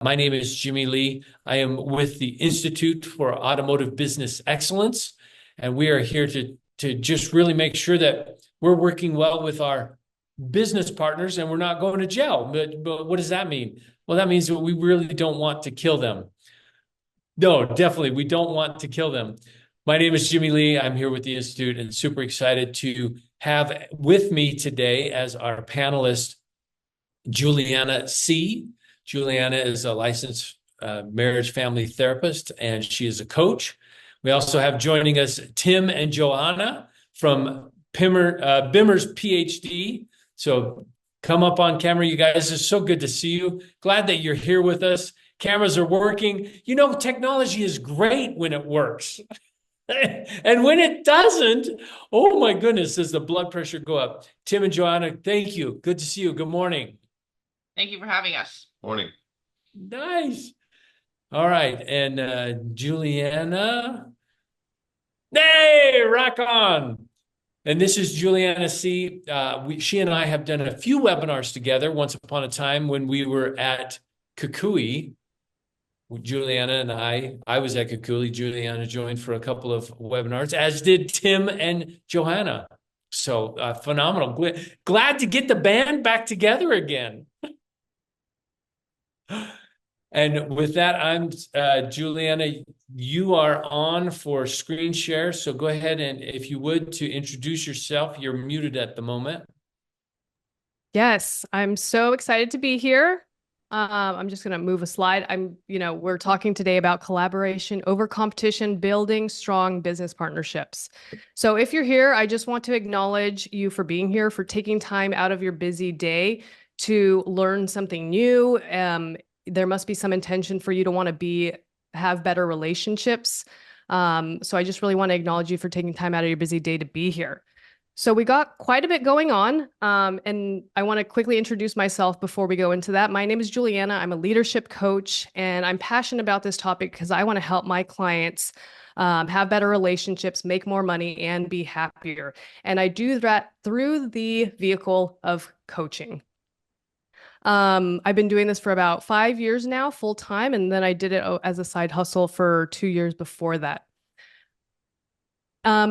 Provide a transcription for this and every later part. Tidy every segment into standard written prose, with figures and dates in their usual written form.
My name is Jimmy Lee. I am with the Institute for Automotive Business Excellence, and we are here to just really make sure that we're working well with our business partners and we're not going to jail. But what does that mean? Well, that means that we really don't want to kill them. No, definitely, we don't want to kill them. My name is Jimmy Lee. I'm here with the Institute and super excited to have with me today as our panelist Juliana Sih. Juliana is a licensed marriage family therapist, and she is a coach. We also have joining us Tim and Joanna from Bimmer's PhD. So come up on camera, you guys. It's so good to see you. Glad that you're here with us. Cameras are working. You know, technology is great when it works. And when it doesn't, oh my goodness, does the blood pressure go up? Tim and Joanna, thank you. Good to see you. Good morning. Thank you for having us. Morning. Nice. All right. And Juliana. Hey, rock on. And this is Juliana Sih. She and I have done a few webinars together once upon a time when we were at Kukui. Juliana and I was at Kukui. Juliana joined for a couple of webinars, as did Tim and Johanna. So phenomenal. Glad to get the band back together again. And with that, I'm Juliana, you are on for screen share. So go ahead and if you would to introduce yourself, you're muted at the moment. Yes, I'm so excited to be here. I'm just going to move a slide. We're talking today about collaboration over competition, building strong business partnerships. So if you're here, I just want to acknowledge you for being here, for taking time out of your busy day to learn something new. There must be some intention for you to want to have better relationships. So I just really want to acknowledge you for taking time out of your busy day to be here. So we got quite a bit going on, and I want to quickly introduce myself before we go into that. My name is Juliana. I'm a leadership coach, and I'm passionate about this topic because I want to help my clients have better relationships, make more money, and be happier. And I do that through the vehicle of coaching. I've been doing this for about 5 years now, full time, and then I did it as a side hustle for 2 years before that.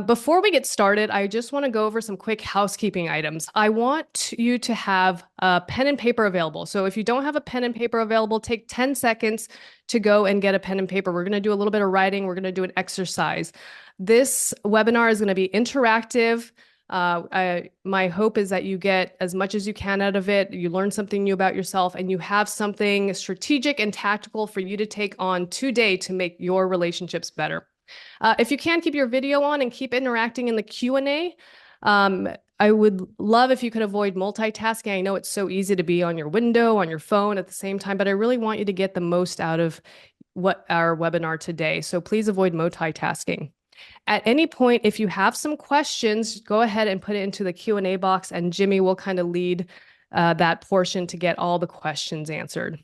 Before we get started, I just want to go over some quick housekeeping items. I want you to have a pen and paper available. So if you don't have a pen and paper available, take 10 seconds to go and get a pen and paper. We're going to do a little bit of writing. We're going to do an exercise. This webinar is going to be interactive. My hope is that you get as much as you can out of it. You learn something new about yourself, and you have something strategic and tactical for you to take on today to make your relationships better. If you can, keep your video on and keep interacting in the Q&A. I would love if you could avoid multitasking. I know it's so easy to be on your window, on your phone at the same time, but I really want you to get the most out of what our webinar today. So please avoid multitasking. At any point, if you have some questions, go ahead and put it into the Q&A box, and Jimmy will kind of lead that portion to get all the questions answered.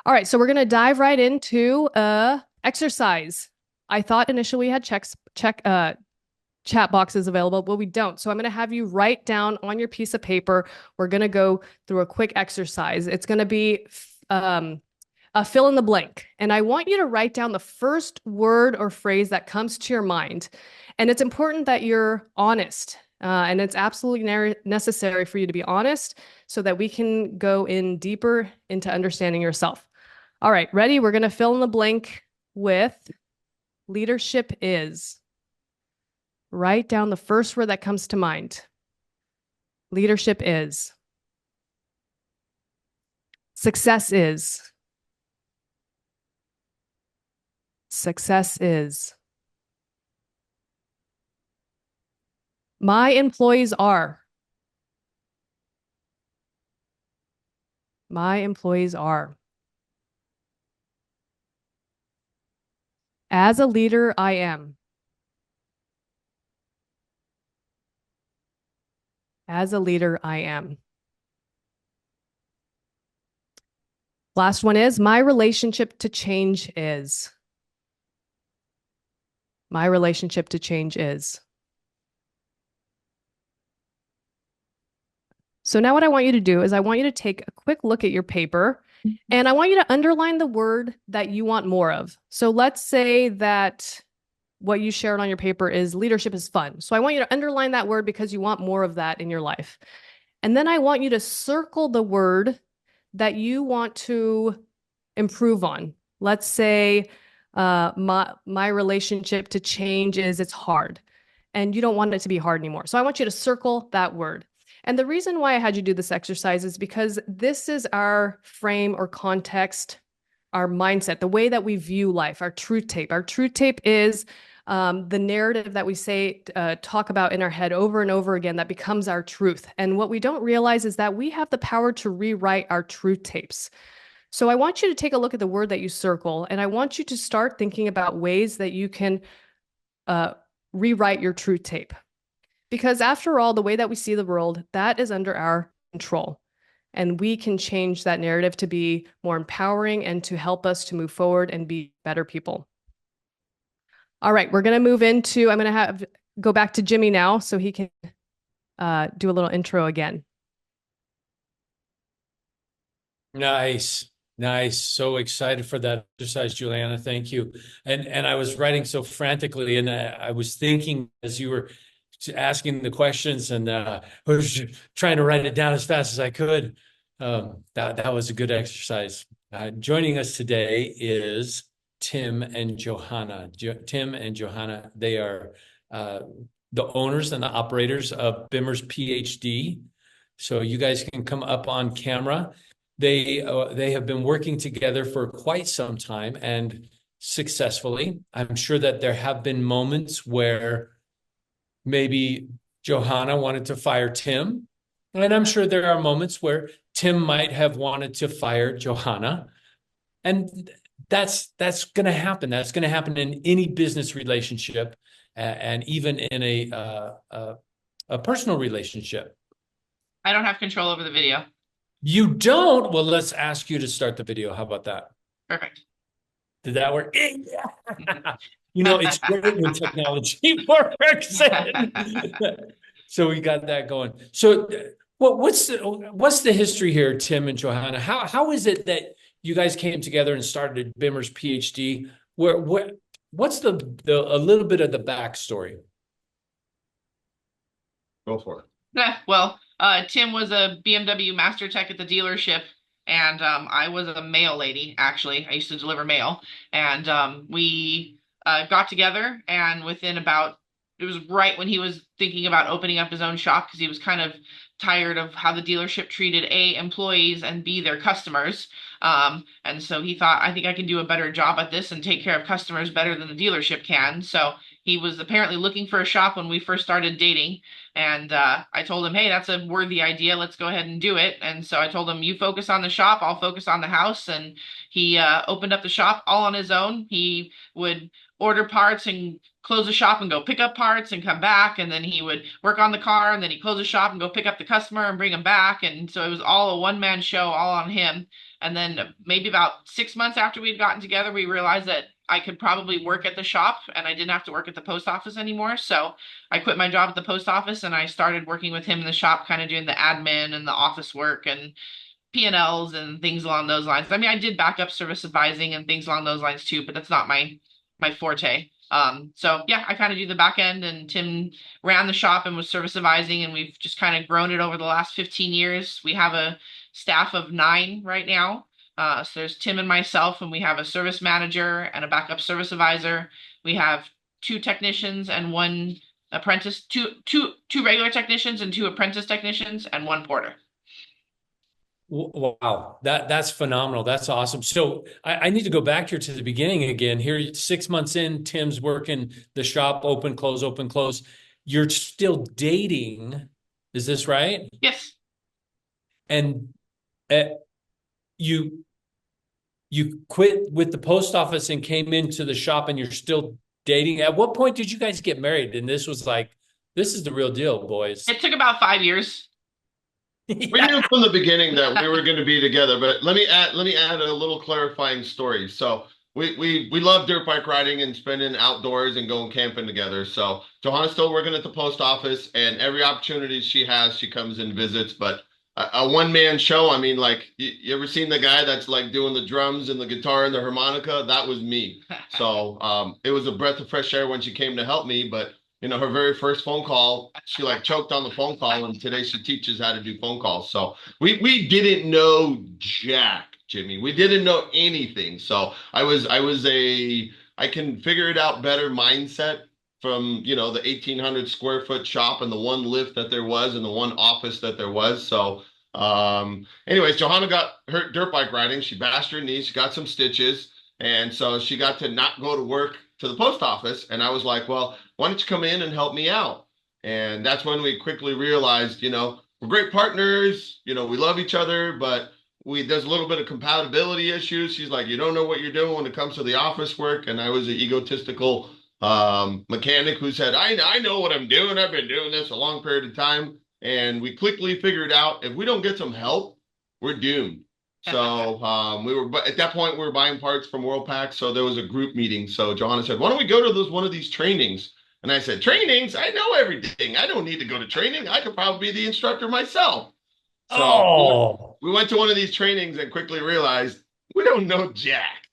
All right, so we're going to dive right into exercise. I thought initially we had chat boxes available, but we don't. So I'm going to have you write down on your piece of paper. We're going to go through a quick exercise. It's going to be a fill in the blank. And I want you to write down the first word or phrase that comes to your mind. And it's important that you're honest. And it's absolutely necessary for you to be honest so that we can go in deeper into understanding yourself. All right, ready? We're going to fill in the blank with leadership is. Write down the first word that comes to mind. Leadership is. Success is. Success is. My employees are. My employees are. As a leader, I am. As a leader, I am. Last one is, my relationship to change is. My relationship to change is. So now what I want you to do is I want you to take a quick look at your paper And I want you to underline the word that you want more of. So let's say that what you shared on your paper is leadership is fun. So I want you to underline that word because you want more of that in your life. And then I want you to circle the word that you want to improve on. Let's say my relationship to change is it's hard, and you don't want it to be hard anymore. So I want you to circle that word. And the reason why I had you do this exercise is because this is our frame or context, our mindset, the way that we view life, our truth tape. Our truth tape is the narrative that we talk about in our head over and over again that becomes our truth. And what we don't realize is that we have the power to rewrite our truth tapes. So I want you to take a look at the word that you circle, and I want you to start thinking about ways that you can rewrite your truth tape. Because after all, the way that we see the world, that is under our control. And we can change that narrative to be more empowering and to help us to move forward and be better people. All right, we're going to move into, I'm going to go back to Jimmy now so he can do a little intro again. Nice. Nice. So excited for that exercise, Juliana. Thank you. And I was writing so frantically, and I was thinking as you were asking the questions, and I was trying to write it down as fast as I could. That was a good exercise. Joining us today is Tim and Johanna. Tim and Johanna, they are the owners and the operators of Bimmer's PhD. So you guys can come up on camera. They have been working together for quite some time and successfully. I'm sure that there have been moments where maybe Johanna wanted to fire Tim, and I'm sure there are moments where Tim might have wanted to fire Johanna, and that's going to happen. That's going to happen in any business relationship, and even in a personal relationship. I don't have control over the video. You don't? Well, let's ask you to start the video. How about that? Perfect. Did that work? You know, it's great when technology works. So we got that going. So what's the history here, Tim and Johanna? How is it that you guys came together and started Bimmer's PhD? What's a little bit of the backstory? Go for it. Well, Tim was a BMW master tech at the dealership, and I was a mail lady, actually. I used to deliver mail, and we got together, and it was right when he was thinking about opening up his own shop because he was kind of tired of how the dealership treated A, employees, and B, their customers. And so he thought, I think I can do a better job at this and take care of customers better than the dealership can. So he was apparently looking for a shop when we first started dating. And I told him, hey, that's a worthy idea. Let's go ahead and do it. And so I told him, you focus on the shop, I'll focus on the house. And he opened up the shop all on his own. He would order parts and close the shop and go pick up parts and come back. And then he would work on the car, and then he'd close the shop and go pick up the customer and bring him back. And so it was all a one-man show, all on him. And then maybe about 6 months after we'd gotten together, we realized that I could probably work at the shop and I didn't have to work at the post office anymore. So I quit my job at the post office and I started working with him in the shop, kind of doing the admin and the office work and P&Ls and things along those lines. I mean, I did backup service advising and things along those lines too, but that's not my forte. So yeah, I kind of do the back end, and Tim ran the shop and was service advising, and we've just kind of grown it over the last 15 years. We have a staff of 9 right now. So there's Tim and myself, and we have a service manager and a backup service advisor. We have 2 technicians and 1 apprentice, two regular technicians and 2 apprentice technicians and 1 porter. Wow, that's phenomenal. That's awesome. So I need to go back here to the beginning again. Here, 6 months in, Tim's working the shop, open, close, open, close. You're still dating, is this right? Yes. And you quit with the post office and came into the shop, and you're still dating. At what point did you guys get married? And this was like, this is the real deal, boys. It took about 5 years. We knew from the beginning that we were going to be together, but let me add a little clarifying story. So we love dirt bike riding and spending outdoors and going camping together. So Johanna's still working at the post office, and every opportunity she has, she comes and visits. But a one-man show. I mean, like you ever seen the guy that's like doing the drums and the guitar and the harmonica? That was me. So it was a breath of fresh air when she came to help me. But her very first phone call, she like choked on the phone call, and today she teaches how to do phone calls. So we didn't know jack, Jimmy. We didn't know anything. So I can figure it out better mindset from the 1,800 square foot shop and the one lift that there was and the one office that there was. So anyways, Johanna got hurt dirt bike riding. She bashed her knee. She got some stitches. And so she got to not go to work to the post office. And I was like, well, why don't you come in and help me out? And that's when we quickly realized, we're great partners. We love each other, but there's a little bit of compatibility issues. She's like, you don't know what you're doing when it comes to the office work. And I was an egotistical mechanic who said, I know what I'm doing. I've been doing this a long period of time. And we quickly figured out if we don't get some help, we're doomed. So at that point we were buying parts from Worldpac. So there was a group meeting. So Joanna said, why don't we go to one of these trainings? And I said, trainings? I know everything. I don't need to go to training. I could probably be the instructor myself. So we went to one of these trainings and quickly realized we don't know jack.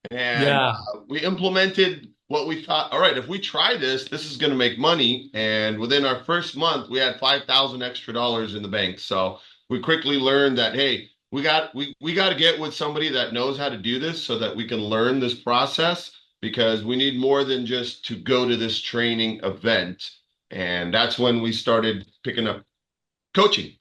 And we implemented what we thought, all right, if we try this is going to make money. And within our first month, we had $5,000 extra in the bank. So we quickly learned that, hey, we got to get with somebody that knows how to do this so that we can learn this process, because we need more than just to go to this training event. And that's when we started picking up coaching.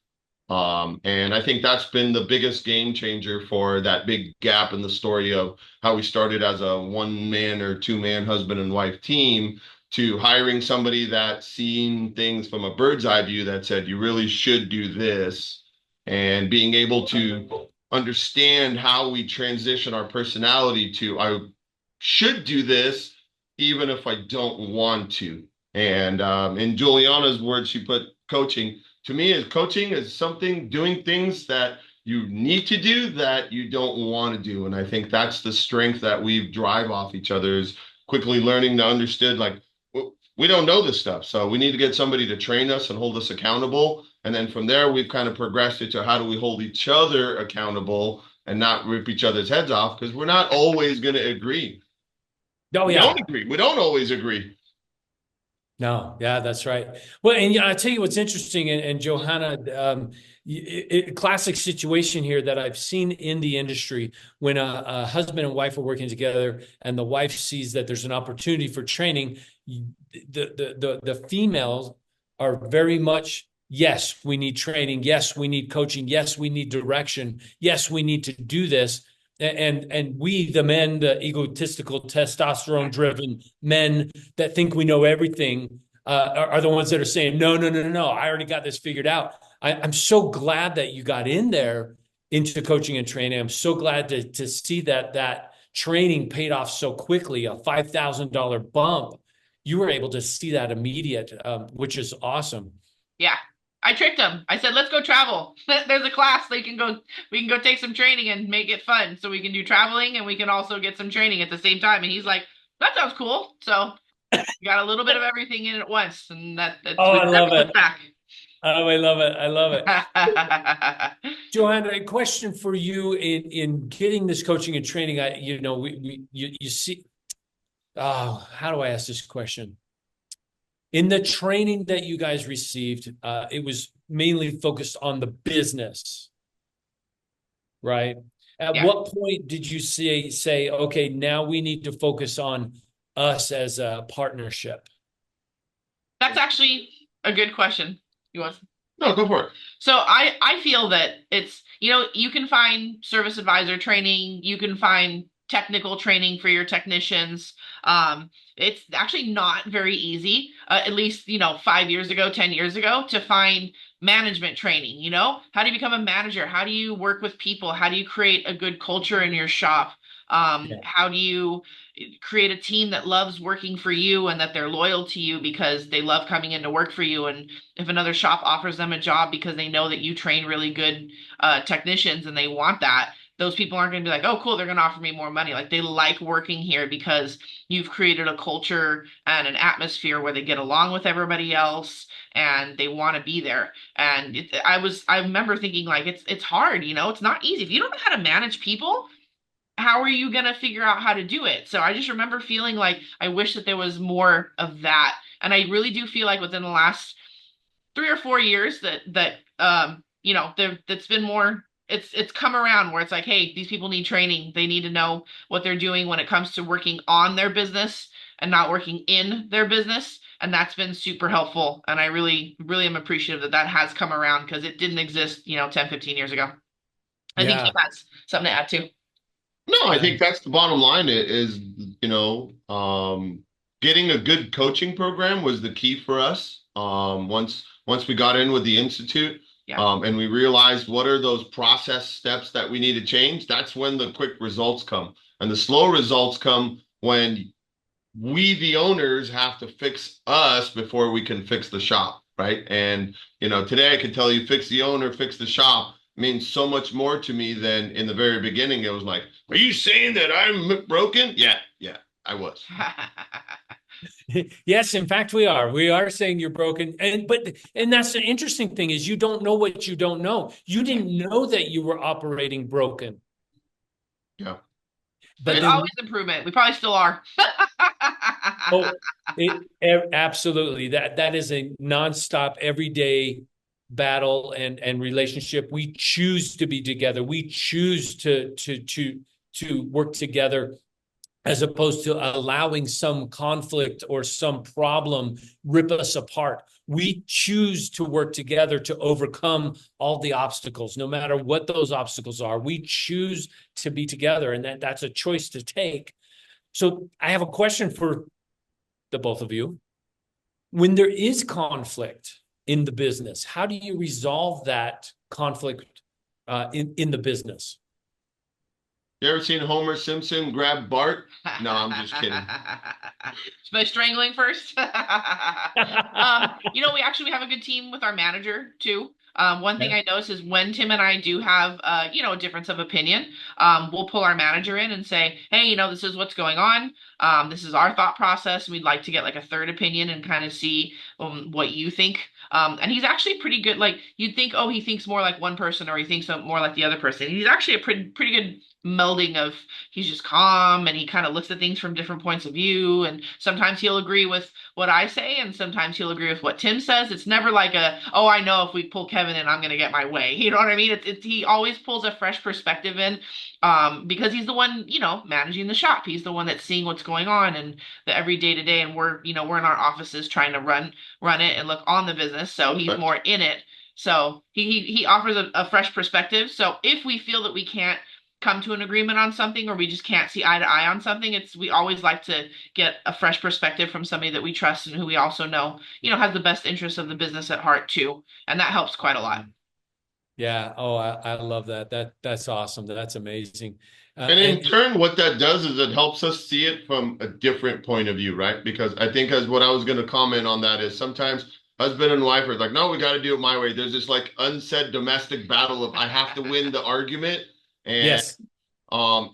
And I think that's been the biggest game changer for that big gap in the story of how we started as a one-man or two-man husband and wife team to hiring somebody that seen things from a bird's eye view that said, you really should do this, and being able to understand how we transition our personality to, I should do this even if I don't want to. And in Juliana's words, she put coaching. To me, coaching is doing things that you need to do that you don't want to do. And I think that's the strength that we drive off each other, is quickly learning to understand, like, we don't know this stuff. So we need to get somebody to train us and hold us accountable. And then from there, we've kind of progressed it to how do we hold each other accountable and not rip each other's heads off, because we're not always going to agree. Oh, We don't agree. We don't always agree. No, yeah, that's right. Well, and I'll tell you what's interesting, and Johanna, classic situation here that I've seen in the industry when a husband and wife are working together, and the wife sees that there's an opportunity for training. The females are very much, yes, we need training. Yes, we need coaching. Yes, we need direction. Yes, we need to do this. And we, the men, the egotistical, testosterone-driven men that think we know everything, are the ones that are saying, no, I already got this figured out. I'm so glad that you got in there into coaching and training. I'm so glad to see that training paid off so quickly, a $5,000 bump. You were able to see that immediate, which is awesome. Yeah. I tricked him. I said, let's go travel. There's a class so we can go take some training and make it fun. So we can do traveling and we can also get some training at the same time. And he's like, that sounds cool. So you got a little bit of everything in at once. And that's I love it. Back. Oh, I love it. I love it. Joanna, a question for you in getting this coaching and training. You see, how do I ask this question? In the training that you guys received, it was mainly focused on the business, right? At what point did you say, okay, now we need to focus on us as a partnership? That's actually a good question. You want? No, go for it. So I feel that it's, you can find service advisor training, you can find technical training for your technicians. It's actually not very easy, at least, 5 years ago, 10 years ago, to find management training. How do you become a manager? How do you work with people? How do you create a good culture in your shop? How do you create a team that loves working for you and that they're loyal to you because they love coming in to work for you? And if another shop offers them a job because they know that you train really good technicians and they want that, those people aren't going to be like, oh, cool, they're going to offer me more money. Like they like working here because you've created a culture and an atmosphere where they get along with everybody else and they want to be there. And I remember thinking like it's hard, it's not easy. If you don't know how to manage people, how are you going to figure out how to do it? So I just remember feeling like I wish that there was more of that. And I really do feel like within the last 3 or 4 years that's been more, it's come around where it's like, hey, these people need training. They need to know what they're doing when it comes to working on their business and not working in their business. And that's been super helpful. And I really, really am appreciative that that has come around because it didn't exist, 10, 15 years ago. I think Yeah. Tim has something to add too. No, I Yeah. think that's the bottom line is, getting a good coaching program was the key for us. Once we got in with the Institute, Yeah. and we realized what are those process steps that we need to change, that's when the quick results come. And the slow results come when we, the owners, have to fix us before we can fix the shop, right? And, today I can tell you fix the owner, fix the shop means so much more to me than in the very beginning. It was like, are you saying that I'm broken? Yeah, I was. Yes, in fact, we are. We are saying you're broken. And that's the interesting thing is you don't know what you don't know. You didn't know that you were operating broken. Yeah. There's But always improvement. We probably still are. absolutely. That is a nonstop, everyday battle and relationship. We choose to be together. We choose to work together, as opposed to allowing some conflict or some problem rip us apart. We choose to work together to overcome all the obstacles, no matter what those obstacles are. We choose to be together, and that's a choice to take. So I have a question for the both of you. When there is conflict in the business, how do you resolve that conflict in the business? You ever seen Homer Simpson grab Bart? No, I'm just kidding. By strangling first. We have a good team with our manager too. One thing I notice is when Tim and I do have, a difference of opinion, we'll pull our manager in and say, hey, this is what's going on. This is our thought process. We'd like to get like a third opinion and kind of see what you think. And he's actually pretty good. Like you'd think, oh, he thinks more like one person or he thinks more like the other person. He's actually a pretty good melding of he's just calm and he kind of looks at things from different points of view. And sometimes he'll agree with what I say and sometimes he'll agree with what Tim says. It's never like I know if we pull Kevin in, I'm going to get my way. You know what I mean? He always pulls a fresh perspective in because he's the one, managing the shop. He's the one that's seeing what's going on and the every day to day. And we're in our offices trying to run it and look on the business. So he's more in it. So he offers a fresh perspective. So if we feel that we can't come to an agreement on something or we just can't see eye to eye on something, we always like to get a fresh perspective from somebody that we trust and who we also know, has the best interest of the business at heart too. And that helps quite a lot. Yeah. Oh, I love that. That's awesome. That's amazing. And in turn, what that does is it helps us see it from a different point of view, right? Because I think as what I was going to comment on that is sometimes husband and wife are like, no, we got to do it my way. There's this like unsaid domestic battle of I have to win the argument. And yes.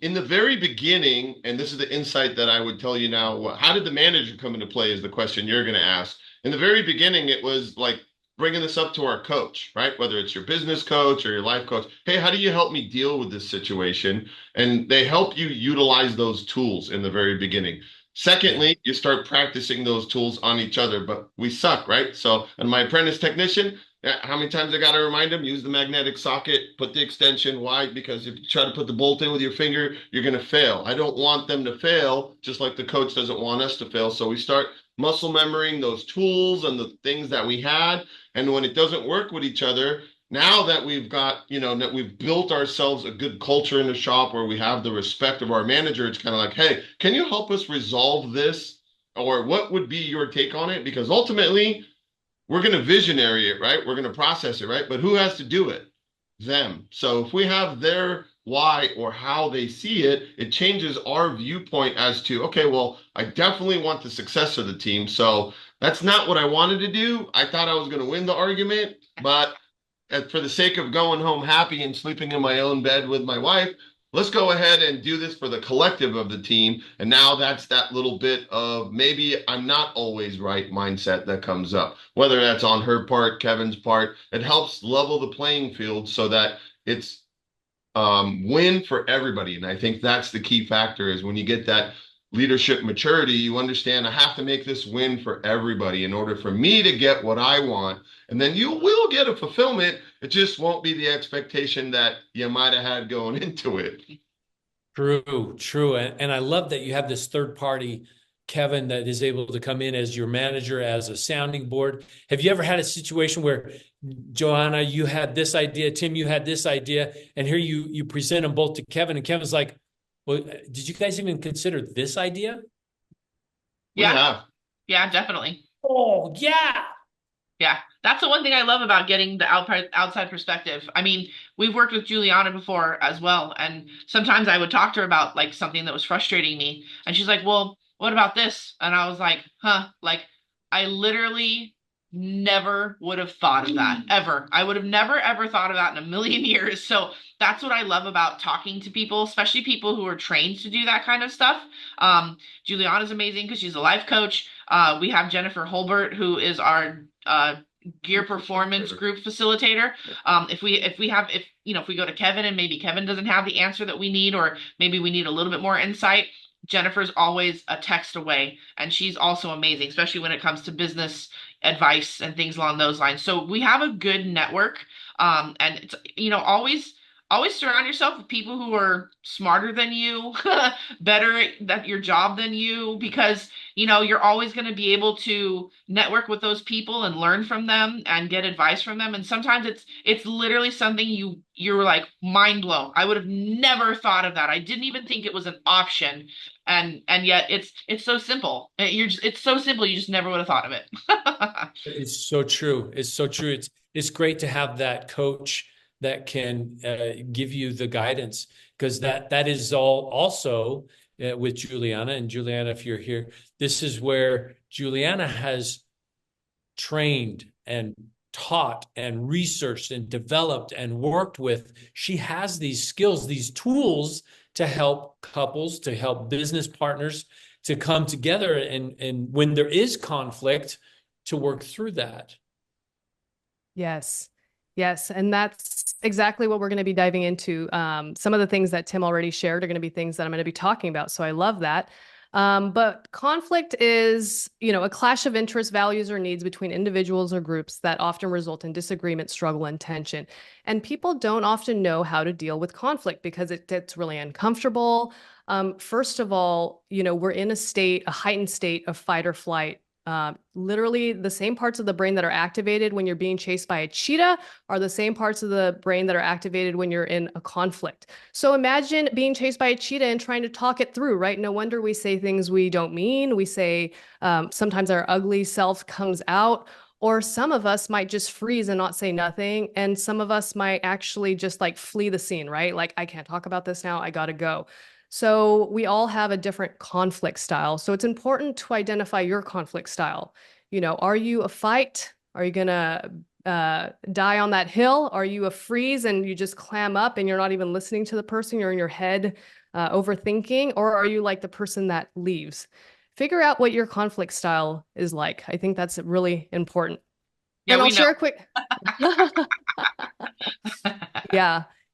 In the very beginning, and this is the insight that I would tell you now, how did the manager come into play is the question you're going to ask. In the very beginning, it was like bringing this up to our coach, right? Whether it's your business coach or your life coach. Hey, how do you help me deal with this situation? And they help you utilize those tools in the very beginning. Secondly, you start practicing those tools on each other, but we suck, right? So, and my apprentice technician, how many times I got to remind him, use the magnetic socket, put the extension. Why? Because if you try to put the bolt in with your finger, you're going to fail. I don't want them to fail, just like the coach doesn't want us to fail. So we start muscle memorying those tools and the things that we had. And when it doesn't work with each other, now that we've got, that we've built ourselves a good culture in the shop where we have the respect of our manager, it's kind of like, hey, can you help us resolve this? Or what would be your take on it? Because ultimately, we're going to visionary it, right? We're going to process it, right? But who has to do it? Them. So if we have their why or how they see it, it changes our viewpoint as to, okay, well, I definitely want the success of the team. So that's not what I wanted to do. I thought I was going to win the argument, but for the sake of going home happy and sleeping in my own bed with my wife, let's go ahead and do this for the collective of the team. And now that's that little bit of maybe I'm not always right mindset that comes up, whether that's on her part, Kevin's part. It helps level the playing field so that it's win for everybody. And I think that's the key factor is when you get that leadership maturity, you understand I have to make this win for everybody in order for me to get what I want. And then you will get a fulfillment. It just won't be the expectation that you might have had going into it. True, true. And I love that you have this third party, Kevin, that is able to come in as your manager, as a sounding board. Have you ever had a situation where, Joanna, you had this idea, Tim, you had this idea, and here you present them both to Kevin, and Kevin's like, well, did you guys even consider this idea? Yeah. Yeah, definitely. Oh, yeah. Yeah, that's the one thing I love about getting the outside perspective. I mean, we've worked with Juliana before as well, and sometimes I would talk to her about like something that was frustrating me, and she's like, "Well, what about this?" And I was like, "Huh?" Like, I literally never would have thought of that ever. I would have never ever thought of that in a million years. So that's what I love about talking to people, especially people who are trained to do that kind of stuff. Juliana's amazing because she's a life coach. We have Jennifer Holbert, who is our gear performance group facilitator. If we go to Kevin and maybe Kevin doesn't have the answer that we need, or maybe we need a little bit more insight, Jennifer's always a text away, and she's also amazing, especially when it comes to business advice and things along those lines. So we have a good network, and it's, always surround yourself with people who are smarter than you, better at your job than you, because you're always going to be able to network with those people and learn from them and get advice from them. And sometimes it's literally something you're like mind blown. I would have never thought of that. I didn't even think it was an option. And yet it's so simple. It's so simple. You just never would have thought of it. It's so true. It's so true. It's great to have that coach that can give you the guidance, because that is all also with Juliana. And Juliana, if you're here, this is where Juliana has trained and taught and researched and developed and worked with. She has these skills, these tools to help couples, to help business partners to come together, and when there is conflict, to work through that. Yes. Yes. And that's exactly what we're going to be diving into. Some of the things that Tim already shared are going to be things that I'm going to be talking about. So I love that. But conflict is, a clash of interests, values, or needs between individuals or groups that often result in disagreement, struggle, and tension. And people don't often know how to deal with conflict because it's really uncomfortable. First of all, we're in a heightened state of fight or flight. Literally the same parts of the brain that are activated when you're being chased by a cheetah are the same parts of the brain that are activated when you're in a conflict. So imagine being chased by a cheetah and trying to talk it through, right? No wonder we say things we don't mean. We say, sometimes our ugly self comes out, or some of us might just freeze and not say nothing. And some of us might actually just like flee the scene, right? Like, I can't talk about this now. I got to go. So we all have a different conflict style. So it's important to identify your conflict style. Are you a fight? Are you going to die on that hill? Are you a freeze and you just clam up and you're not even listening to the person? You're in your head overthinking? Or are you like the person that leaves? Figure out what your conflict style is like. I think that's really important. Yeah, and I'll we share know. a quick.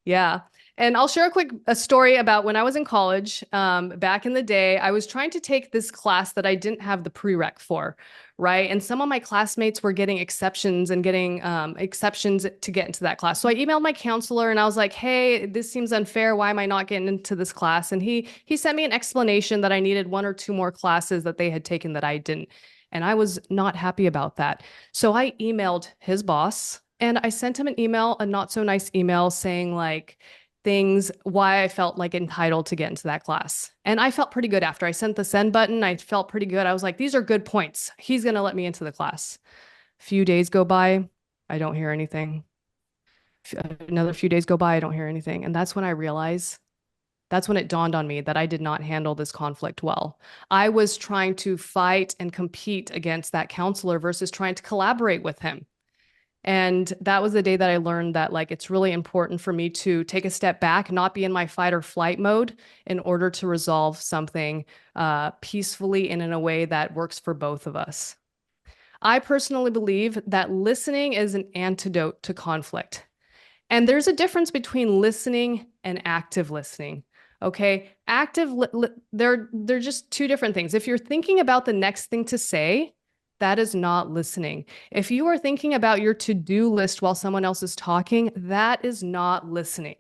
Yeah. And I'll share a story about when I was in college. Back in the day, I was trying to take this class that I didn't have the prereq for, right? And some of my classmates were getting exceptions and getting exceptions to get into that class. So I emailed my counselor and I was like, "Hey, this seems unfair. Why am I not getting into this class?" And he sent me an explanation that I needed one or two more classes that they had taken that I didn't. And I was not happy about that. So I emailed his boss and I sent him an email, a not so nice email saying like, why I felt like entitled to get into that class. And I felt pretty good after I sent the send button. I felt pretty good. I was like, these are good points. He's going to let me into the class. A few days go by. I don't hear anything. Another few days go by. I don't hear anything. And that's when it dawned on me that I did not handle this conflict well. I was trying to fight and compete against that counselor versus trying to collaborate with him. And that was the day that I learned that like it's really important for me to take a step back, not be in my fight or flight mode in order to resolve something peacefully and in a way that works for both of us. I personally believe that listening is an antidote to conflict. And there's a difference between listening and active listening. Okay, they're just two different things. If you're thinking about the next thing to say, that is not listening. If you are thinking about your to-do list while someone else is talking, that is not listening.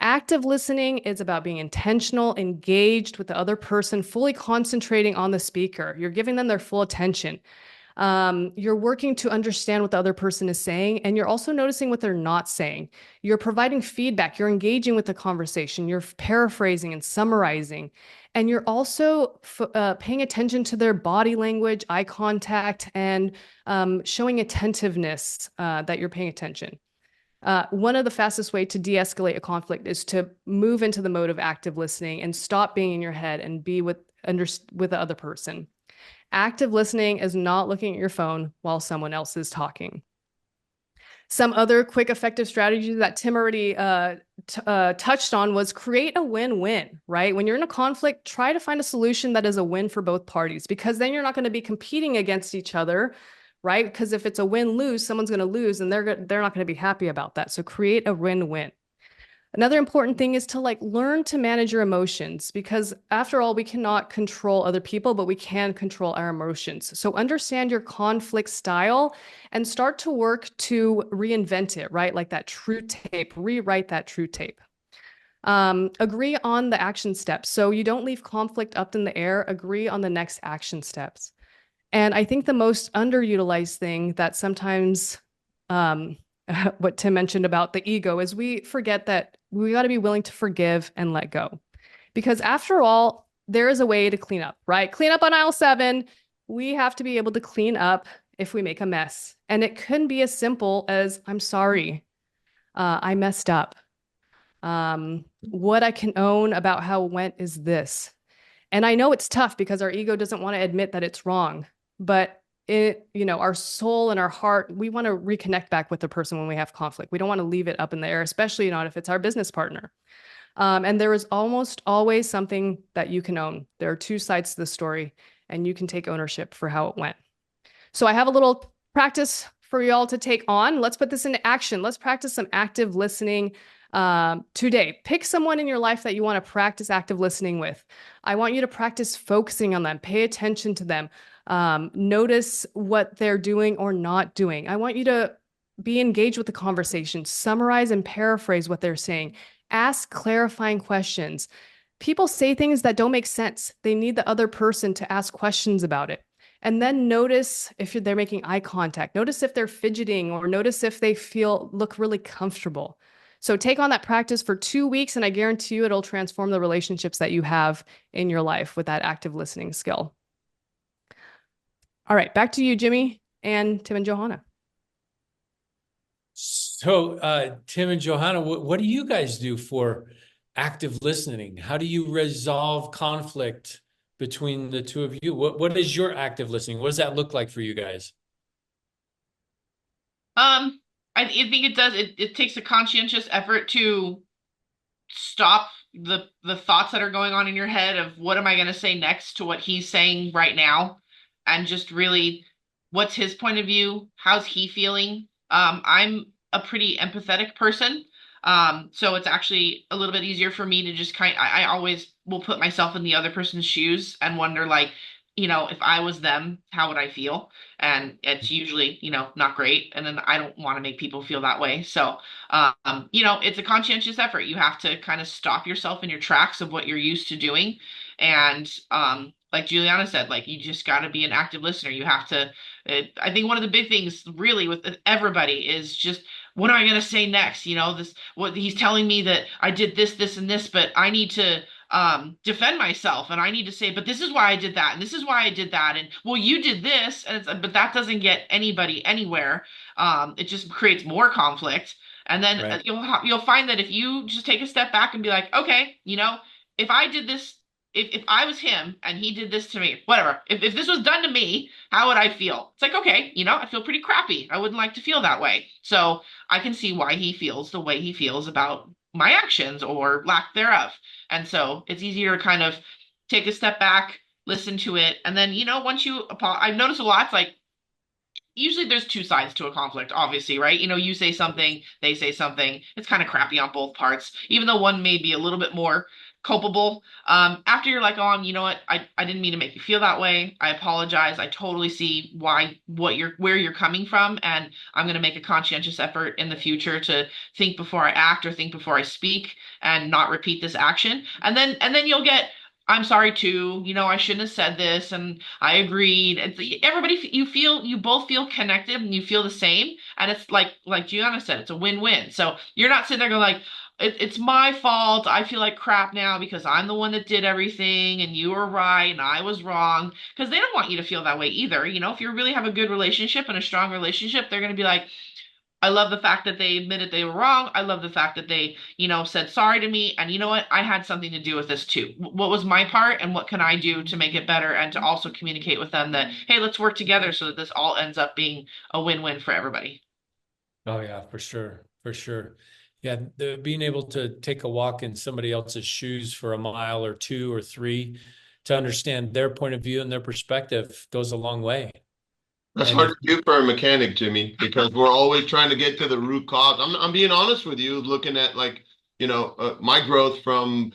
Active listening is about being intentional, engaged with the other person, fully concentrating on the speaker. You're giving them their full attention. You're working to understand what the other person is saying, and you're also noticing what they're not saying. You're providing feedback. You're engaging with the conversation. You're paraphrasing and summarizing. And you're also paying attention to their body language, eye contact, and showing attentiveness that you're paying attention. One of the fastest way to de-escalate a conflict is to move into the mode of active listening and stop being in your head and be with the other person. Active listening is not looking at your phone while someone else is talking. Some other quick, effective strategies that Tim already touched on was create a win-win, right? When you're in a conflict, try to find a solution that is a win for both parties, because then you're not going to be competing against each other, right? Because if it's a win-lose, someone's going to lose and they're not going to be happy about that. So create a win-win. Another important thing is to like learn to manage your emotions, because after all, we cannot control other people, but we can control our emotions. So understand your conflict style and start to work to reinvent it, right? Like that true tape, rewrite that true tape. Agree on the action steps. So you don't leave conflict up in the air, agree on the next action steps. And I think the most underutilized thing that sometimes what Tim mentioned about the ego is we forget that we got to be willing to forgive and let go. Because after all, there is a way to clean up, right? Clean up on aisle 7. We have to be able to clean up if we make a mess. And it couldn't be as simple as, I'm sorry, I messed up. What I can own about how it went is this. And I know it's tough because our ego doesn't want to admit that it's wrong, but our soul and our heart, we want to reconnect back with the person when we have conflict. We don't want to leave it up in the air, especially not if it's our business partner. And there is almost always something that you can own. There are two sides to the story, and you can take ownership for how it went. So I have a little practice for y'all to take on. Let's put this into action. Let's practice some active listening today. Pick someone in your life that you want to practice active listening with. I want you to practice focusing on them. Pay attention to them. Notice what they're doing or not doing. I want you to be engaged with the conversation, summarize and paraphrase what they're saying, ask clarifying questions. People say things that don't make sense. They need the other person to ask questions about it. And then notice if they're making eye contact, notice if they're fidgeting, or notice if they look really comfortable. So take on that practice for 2 weeks, and I guarantee you it'll transform the relationships that you have in your life with that active listening skill. All right, back to you, Jimmy and Tim and Johanna. So, Tim and Johanna, what do you guys do for active listening? How do you resolve conflict between the two of you? What is your active listening? What does that look like for you guys? I think it does. It takes a conscientious effort to stop the thoughts that are going on in your head of what am I going to say next to what he's saying right now, and just really, what's his point of view? How's he feeling? I'm a pretty empathetic person. So it's actually a little bit easier for me to just I always will put myself in the other person's shoes and wonder, like, if I was them, how would I feel? And it's usually, not great. And then I don't want to make people feel that way. So, it's a conscientious effort. You have to kind of stop yourself in your tracks of what you're used to doing. And, like Juliana said, like, you just got to be an active listener. You have to, I think one of the big things really with everybody is just, what am I going to say next? What he's telling me that I did this, and this, but I need to defend myself, and I need to say, but this is why I did that, and this is why I did that, and well, you did this, and but that doesn't get anybody anywhere. It just creates more conflict. And then Right. You'll find that if you just take a step back and be like, okay, if I did this if I was him and he did this to me, whatever, if this was done to me, how would I feel? It's like, okay, I feel pretty crappy. I wouldn't like to feel that way. So I can see why he feels the way he feels about my actions or lack thereof. And so it's easier to kind of take a step back, listen to it, and then, once I've noticed a lot, it's like, usually there's two sides to a conflict, obviously, right? You say something, they say something. It's kind of crappy on both parts, even though one may be a little bit more culpable. After you're like, oh, you know what? I didn't mean to make you feel that way. I apologize. I totally see where you're coming from, and I'm going to make a conscientious effort in the future to think before I act or think before I speak and not repeat this action. And then you'll get, I'm sorry too. I shouldn't have said this, and I agreed. Everybody, you both feel connected, and you feel the same, and it's like Gianna said, it's a win-win. So you're not sitting there going like, it's my fault. I feel like crap now because I'm the one that did everything, and you were right, and I was wrong. Because they don't want you to feel that way either. If you really have a good relationship and a strong relationship, they're going to be like, I love the fact that they admitted they were wrong. I love the fact that they, said sorry to me. And you know what? I had something to do with this too. What was my part and what can I do to make it better and to also communicate with them that, hey, let's work together so that this all ends up being a win-win for everybody. Oh yeah, for sure. For sure. Yeah. Being able to take a walk in somebody else's shoes for a mile or two or three to understand their point of view and their perspective goes a long way. That's hard to do for a mechanic, Jimmy, because we're always trying to get to the root cause. I'm being honest with you, looking at my growth from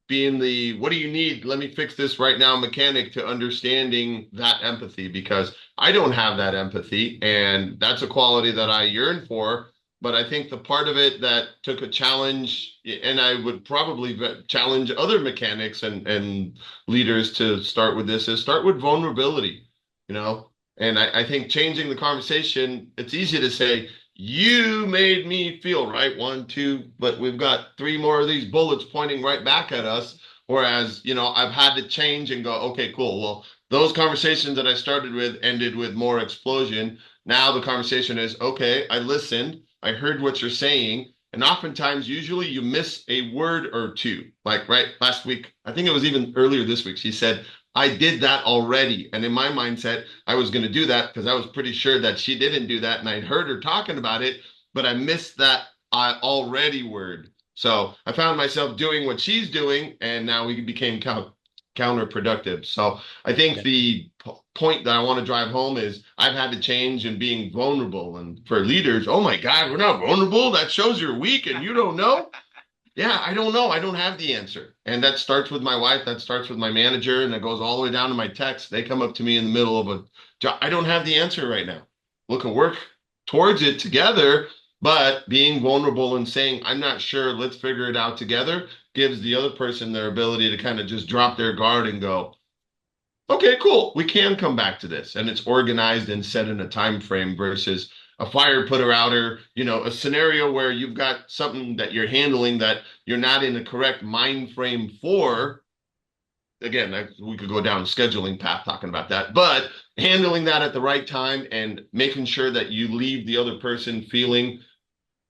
being the what do you need? Let me fix this right now mechanic to understanding that empathy, because I don't have that empathy, and that's a quality that I yearn for. But I think the part of it that took a challenge, and I would probably challenge other mechanics and leaders to start with this, is start with vulnerability, you know. And I think changing the conversation, it's easy to say, you made me feel right, 1, 2, but we've got 3 more of these bullets pointing right back at us. Whereas, I've had to change and go, okay, cool. Well, those conversations that I started with ended with more explosion. Now the conversation is, okay, I listened, I heard what you're saying. And oftentimes, usually you miss a word or two. Like right last week, I think it was even earlier this week, she said, I did that already. And in my mindset, I was going to do that because I was pretty sure that she didn't do that. And I'd heard her talking about it, but I missed that I already word. So I found myself doing what she's doing, and now we became counterproductive. So I think the point that I want to drive home is I've had to change in being vulnerable. And for leaders, oh my God, we're not vulnerable. That shows you're weak and you don't know. Yeah, I don't know. I don't have the answer. And that starts with my wife. That starts with my manager. And it goes all the way down to my text. They come up to me in the middle of a job. I don't have the answer right now. We can work towards it together, but being vulnerable and saying, I'm not sure, let's figure it out together, gives the other person their ability to kind of just drop their guard and go, okay, cool. We can come back to this. And it's organized and set in a time frame versus a fire putter outer, a scenario where you've got something that you're handling that you're not in the correct mind frame for. Again, we could go down a scheduling path talking about that, but handling that at the right time and making sure that you leave the other person feeling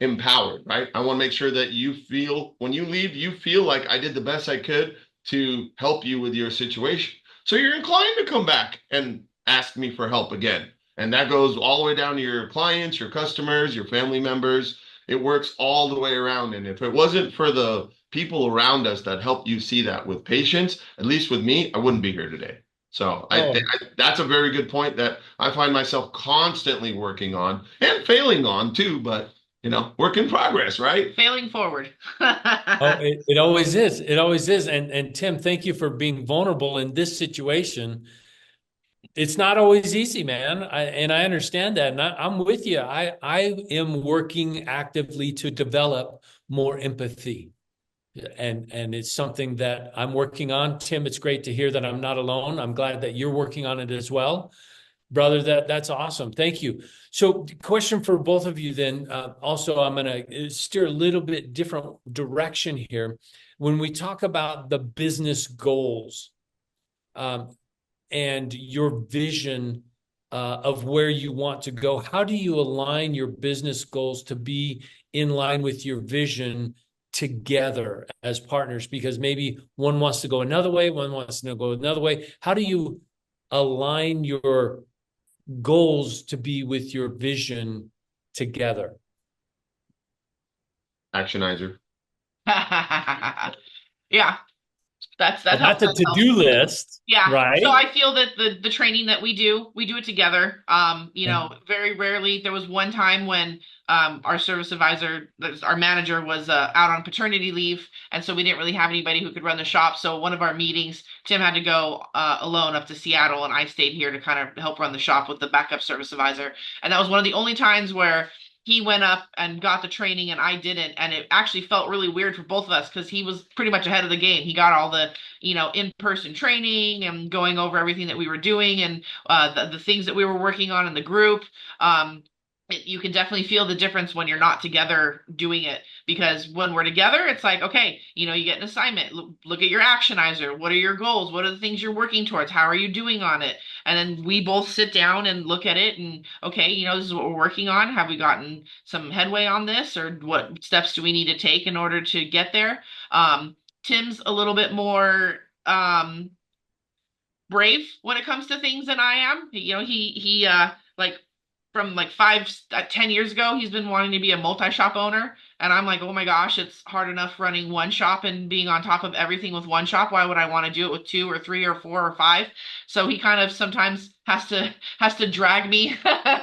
empowered, right? I want to make sure that you feel, when you leave, you feel like I did the best I could to help you with your situation. So you're inclined to come back and ask me for help again. And that goes all the way down to your clients, your customers, your family members. It works all the way around. And if it wasn't for the people around us that helped you see that with patience, at least with me, I wouldn't be here today. So that's a very good point that I find myself constantly working on and failing on too, but work in progress, right? Failing forward. It always is. It always is. And Tim, thank you for being vulnerable in this situation. It's not always easy, man. I understand that. And I'm with you. I am working actively to develop more empathy. And it's something that I'm working on. Tim, it's great to hear that I'm not alone. I'm glad that you're working on it as well. Brother, that's awesome. Thank you. So question for both of you then. Also, I'm going to steer a little bit different direction here. When we talk about the business goals, and your vision of where you want to go, how do you align your business goals to be in line with your vision together as partners? Because maybe one wants to go another way, one wants to go another way. How do you align your goals to be with your vision together? Actionizer. Yeah, that's Well, that's a helps. to-do list, Yeah. right? So I feel that the training that we do it together. You Yeah. know, very rarely. There was one time when our service advisor, our manager, was out on paternity leave, and so we didn't really have anybody who could run the shop. So one of our meetings, Tim had to go alone up to Seattle, and I stayed here to kind of help run the shop with the backup service advisor. And that was one of the only times where he went up and got the training and I didn't, and it actually felt really weird for both of us because he was pretty much ahead of the game. He got all the in-person training and going over everything that we were doing and the things that we were working on in the group. You can definitely feel the difference when you're not together doing it, because when we're together, it's like, okay, you get an assignment. Look at your actionizer. What are your goals? What are the things you're working towards? How are you doing on it? And then we both sit down and look at it and, okay, this is what we're working on. Have we gotten some headway on this, or what steps do we need to take in order to get there? Tim's a little bit more brave when it comes to things than I am. He like from like 10 years ago, he's been wanting to be a multi-shop owner. And I'm like, oh my gosh, it's hard enough running one shop and being on top of everything with one shop. Why would I want to do it with 2 or 3 or 4 or 5? So he kind of sometimes has to drag me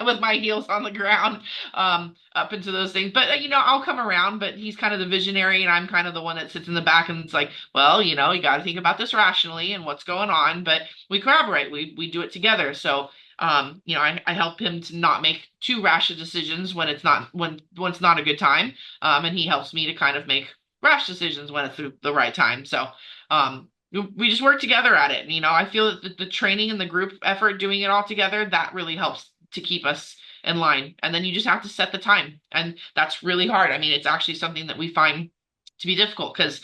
with my heels on the ground up into those things. But I'll come around. But he's kind of the visionary, and I'm kind of the one that sits in the back and it's like, well, you got to think about this rationally and what's going on. But we collaborate. We do it together. So I help him to not make too rash of decisions when it's not a good time. And he helps me to kind of make rash decisions when it's the right time. So we just work together at it. And, I feel that the training and the group effort, doing it all together, that really helps to keep us in line. And then you just have to set the time. And that's really hard. I mean, it's actually something that we find to be difficult because,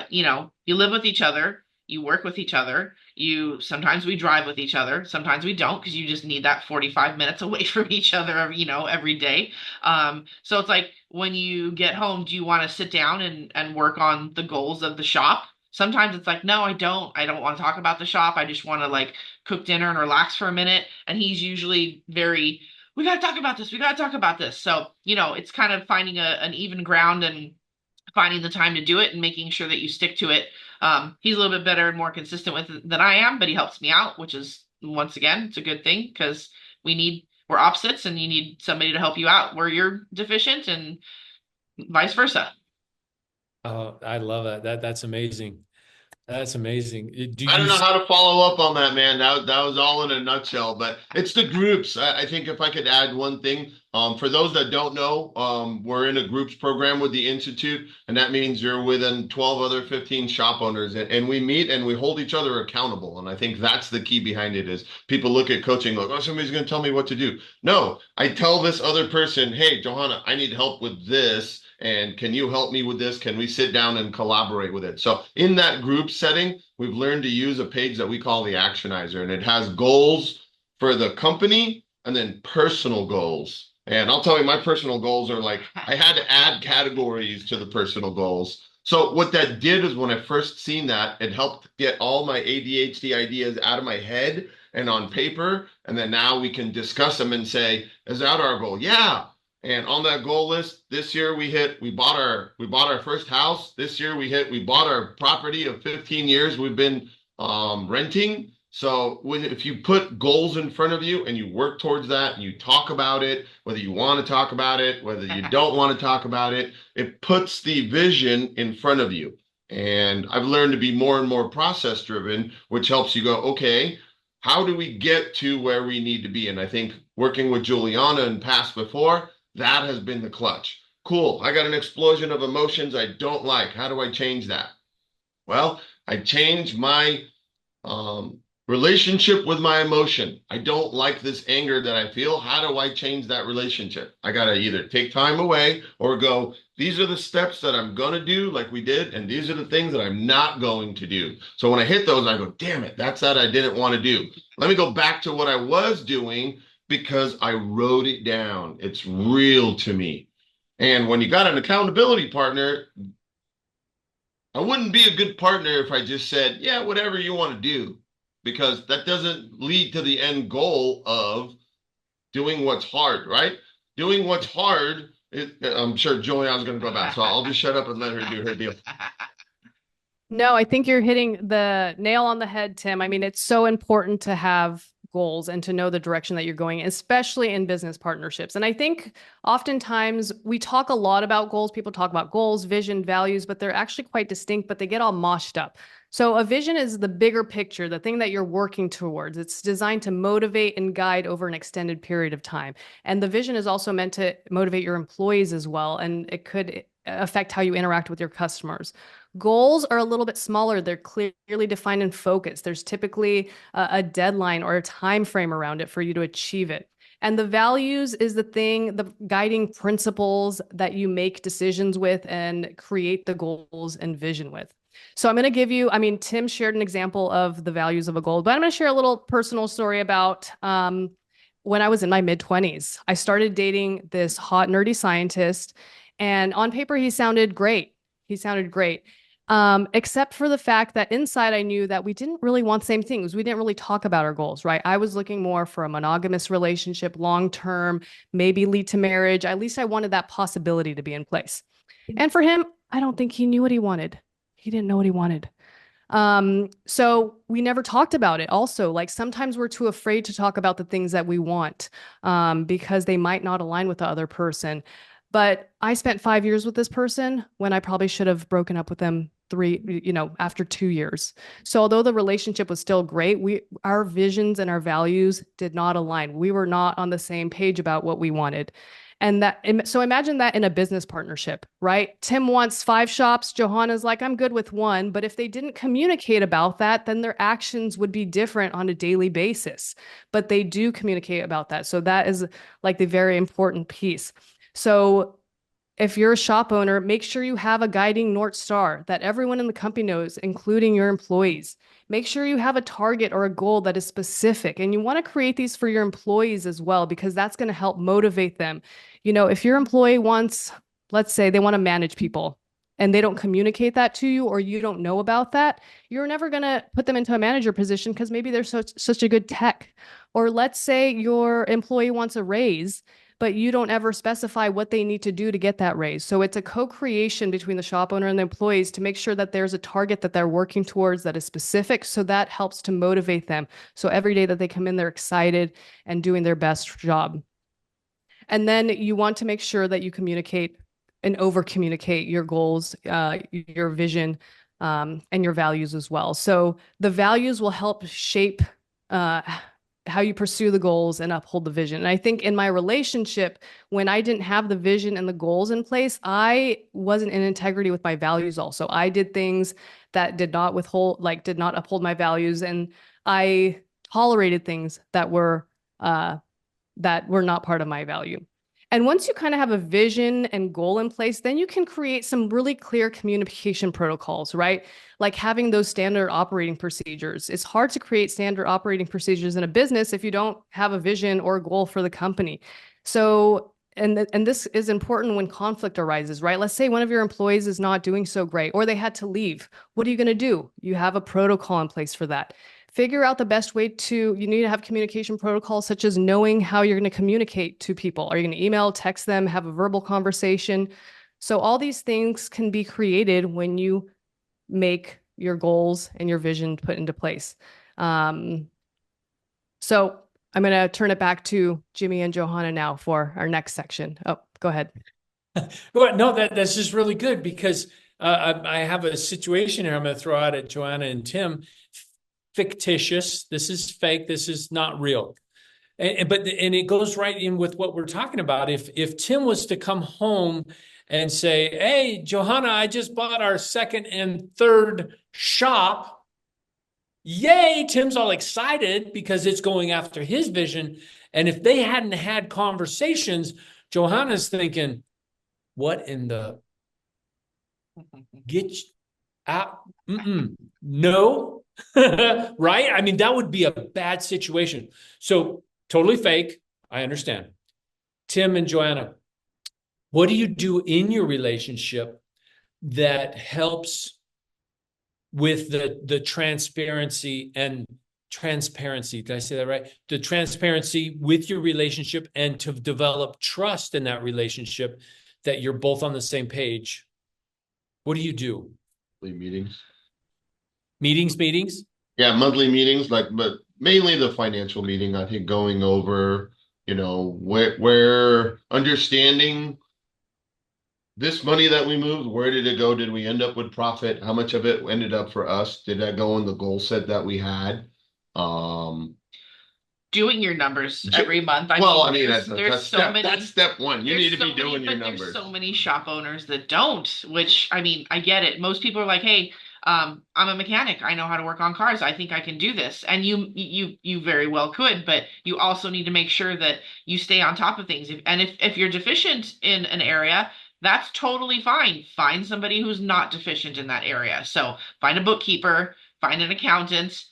you live with each other, you work with each other. Sometimes we drive with each other. Sometimes we don't, because you just need that 45 minutes away from each other, every day. So it's like when you get home, do you want to sit down and work on the goals of the shop? Sometimes it's like, no, I don't. I don't want to talk about the shop. I just want to like cook dinner and relax for a minute. And he's usually very, we got to talk about this. We got to talk about this. So, it's kind of finding an even ground and finding the time to do it and making sure that you stick to it. He's a little bit better and more consistent with it than I am, but he helps me out, which is, once again, it's a good thing because we're opposites and you need somebody to help you out where you're deficient and vice versa. Oh, I love that. That's amazing. That's amazing. I don't know how to follow up on that, man. That was all in a nutshell, but it's the groups. I think if I could add one thing, for those that don't know, we're in a groups program with the Institute, and that means you're within 12 other 15 shop owners, and we meet and we hold each other accountable. And I think that's the key behind it is people look at coaching like, oh, somebody's going to tell me what to do. No, I tell this other person, hey, Johanna, I need help with this. And can you help me with this? Can we sit down and collaborate with it? So in that group setting, we've learned to use a page that we call the Actionizer, and it has goals for the company and then personal goals. And I'll tell you, my personal goals are like, I had to add categories to the personal goals. So what that did is when I first seen that, it helped get all my ADHD ideas out of my head and on paper. And then now we can discuss them and say, is that our goal? Yeah. And on that goal list, this year we bought our first house. This year we bought our property of 15 years we've been renting. So if you put goals in front of you and you work towards that and you talk about it, whether you want to talk about it, whether you don't want to talk about it, it puts the vision in front of you. And I've learned to be more and more process driven, which helps you go, okay, how do we get to where we need to be? And I think working with Juliana and past before, that has been the clutch. Cool. I got an explosion of emotions I don't like. How do I change that? Well, I change my relationship with my emotion. I don't like this anger that I feel. How do I change that relationship? I got to either take time away or go, these are the steps that I'm going to do like we did. And these are the things that I'm not going to do. So when I hit those, I go, damn it, that's that I didn't want to do. Let me go back to what I was doing because I wrote it down. It's real to me. And when you got an accountability partner, I wouldn't be a good partner if I just said, yeah, whatever you want to do, because that doesn't lead to the end goal of doing what's hard, right? Doing what's hard. I'm sure Juliana's going to go back, so I'll just shut up and let her do her deal. No, I think you're hitting the nail on the head, Tim. I mean, it's so important to have goals and to know the direction that you're going, especially in business partnerships. And I think oftentimes we talk a lot about goals. People talk about goals, vision, values, but they're actually quite distinct, but they get all moshed up. So a vision is the bigger picture, the thing that you're working towards. It's designed to motivate and guide over an extended period of time. And the vision is also meant to motivate your employees as well. And it could affect how you interact with your customers. Goals are a little bit smaller. They're clearly defined and focused. There's typically a deadline or a time frame around it for you to achieve it. And the values is the thing, the guiding principles that you make decisions with and create the goals and vision with. So I'm going to give you, I mean, Tim shared an example of the values of a goal, but I'm going to share a little personal story about when I was in my mid-20s. I started dating this hot, nerdy scientist, and on paper, he sounded great. He sounded great. Except for the fact that inside I knew that we didn't really want the same things. We didn't really talk about our goals, right? I was looking more for a monogamous relationship, long-term, maybe lead to marriage. At least I wanted that possibility to be in place. And for him, I don't think he knew what he wanted. He didn't know what he wanted. So we never talked about it. Also, like sometimes we're too afraid to talk about the things that we want, because they might not align with the other person. But I spent 5 years with this person when I probably should have broken up with them after 2 years. So although the relationship was still great, our visions and our values did not align. We were not on the same page about what we wanted. So imagine that in a business partnership, right? Tim wants 5 shops. Johanna's like, I'm good with 1. But if they didn't communicate about that, then their actions would be different on a daily basis. But they do communicate about that. So that is like the very important piece. So if you're a shop owner, make sure you have a guiding North Star that everyone in the company knows, including your employees. Make sure you have a target or a goal that is specific. And you want to create these for your employees as well, because that's going to help motivate them. If your employee wants, let's say they want to manage people and they don't communicate that to you, or you don't know about that, you're never going to put them into a manager position because maybe they're such a good tech. Or let's say your employee wants a raise, but you don't ever specify what they need to do to get that raise. So it's a co-creation between the shop owner and the employees to make sure that there's a target that they're working towards that is specific. So that helps to motivate them. So every day that they come in, they're excited and doing their best job. And then you want to make sure that you communicate and over-communicate your goals, your vision, and your values as well. So the values will help shape how you pursue the goals and uphold the vision. And I think in my relationship, when I didn't have the vision and the goals in place, I wasn't in integrity with my values also. I did things that did not uphold my values, and I tolerated things that were not part of my value. And once you kind of have a vision and goal in place, then you can create some really clear communication protocols, right? Like having those standard operating procedures. It's hard to create standard operating procedures in a business if you don't have a vision or a goal for the company. So, and this is important when conflict arises, right? Let's say one of your employees is not doing so great, or they had to leave. What are you going to do? You have a protocol in place for that. Figure out the best way you need to have communication protocols, such as knowing how you're going to communicate to people. Are you going to email, text them, have a verbal conversation? So all these things can be created when you make your goals and your vision put into place. So I'm going to turn it back to Jimmy and Johanna now for our next section. Oh, go ahead. Well, no, that's just really good, because I have a situation here I'm going to throw out at Joanna and Tim. Fictitious. This is fake. This is not real. And it goes right in with what we're talking about. If Tim was to come home and say, "Hey, Johanna, I just bought our 2nd and 3rd shop." Yay! Tim's all excited because it's going after his vision. And if they hadn't had conversations, Johanna's thinking, "What in the get out? No." Right? I mean, that would be a bad situation. So totally fake. I understand. Tim and Joanna, what do you do in your relationship that helps with the transparency and transparency. Did I say that right? The transparency with your relationship and to develop trust in that relationship that you're both on the same page. What do you do? Meetings. Meetings? Yeah, monthly meetings, like, but mainly the financial meeting, I think going over, where understanding this money that we moved, where did it go? Did we end up with profit? How much of it ended up for us? Did that go in the goal set that we had? Doing your numbers every month. That's so many. That's step one. You need to be doing your numbers. There's so many shop owners that don't, which, I mean, I get it. Most people are like, hey, I'm a mechanic. I know how to work on cars. I think I can do this. And you very well could, but you also need to make sure that you stay on top of things. If you're deficient in an area, that's totally fine. Find somebody who's not deficient in that area. So find a bookkeeper, find an accountant,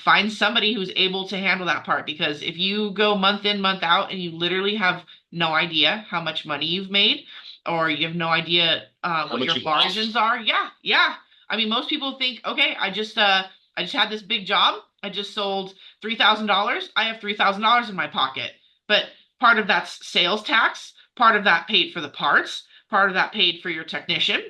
find somebody who's able to handle that part. Because if you go month in, month out, and you literally have no idea how much money you've made, or you have no idea what your margins are, yeah. I mean, most people think, okay, I just had this big job. I just sold $3,000. I have $3,000 in my pocket. But part of that's sales tax. Part of that paid for the parts. Part of that paid for your technician.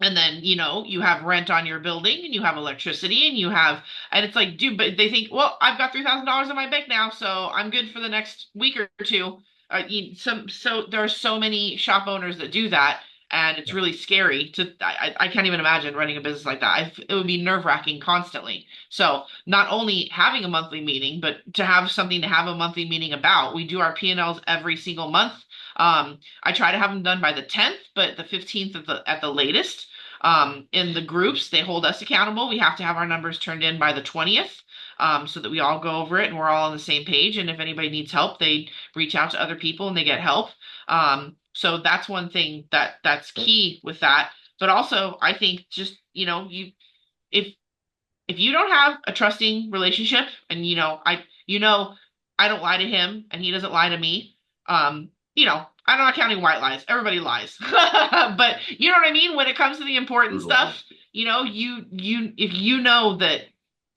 And then, you have rent on your building, and you have electricity, and it's like, dude, but they think, well, I've got $3,000 in my bank now, so I'm good for the next week or two. So there are so many shop owners that do that, and it's really scary I can't even imagine running a business like that. It would be nerve-wracking constantly. So not only having a monthly meeting, but to have something to have a monthly meeting about. We do our P&Ls every single month. I try to have them done by the 10th, but the 15th at the latest. In the groups, they hold us accountable. We have to have our numbers turned in by the 20th, so that we all go over it and we're all on the same page. And if anybody needs help, they reach out to other people and they get help. So that's one thing that's key with that. But also, I think just, if you don't have a trusting relationship, and I don't lie to him and he doesn't lie to me, I'm not counting white lies. Everybody lies. But you know what I mean? When it comes to the important stuff, if you know that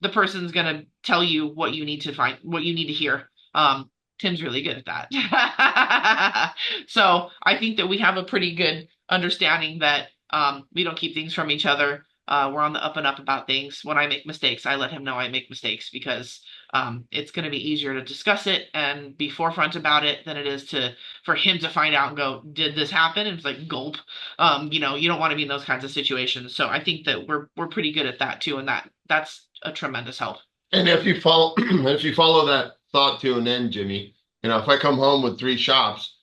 the person's gonna tell you what you need to find, what you need to hear. Tim's really good at that. So I think that we have a pretty good understanding that we don't keep things from each other. We're on the up and up about things. When I make mistakes, I let him know I make mistakes, because it's going to be easier to discuss it and be forefront about it than it is for him to find out and go, did this happen? And it's like, gulp. You don't want to be in those kinds of situations. So I think that we're pretty good at that too, and that's a tremendous help. And if you follow that thought to an end, Jimmy, if I come home with 3 shops,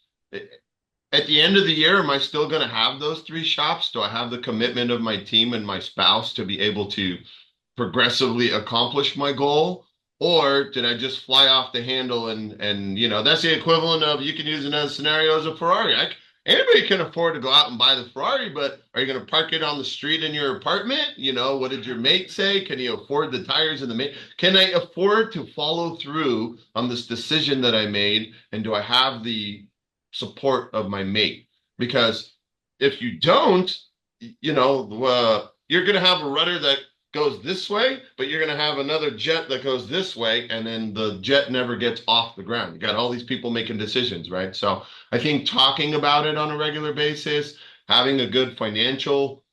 at the end of the year, am I still going to have those 3 shops? Do I have the commitment of my team and my spouse to be able to progressively accomplish my goal? Or did I just fly off the handle and that's the equivalent of, you can use another scenario as a Ferrari. Anybody can afford to go out and buy the Ferrari, but are you going to park it on the street in your apartment? What did your mate say? Can you afford the tires in the mate? Can I afford to follow through on this decision that I made? And do I have the support of my mate? Because if you don't, you're going to have a rudder that goes this way, but you're going to have another jet that goes this way, and then the jet never gets off the ground. You got all these people making decisions, right? So I think talking about it on a regular basis, having a good financial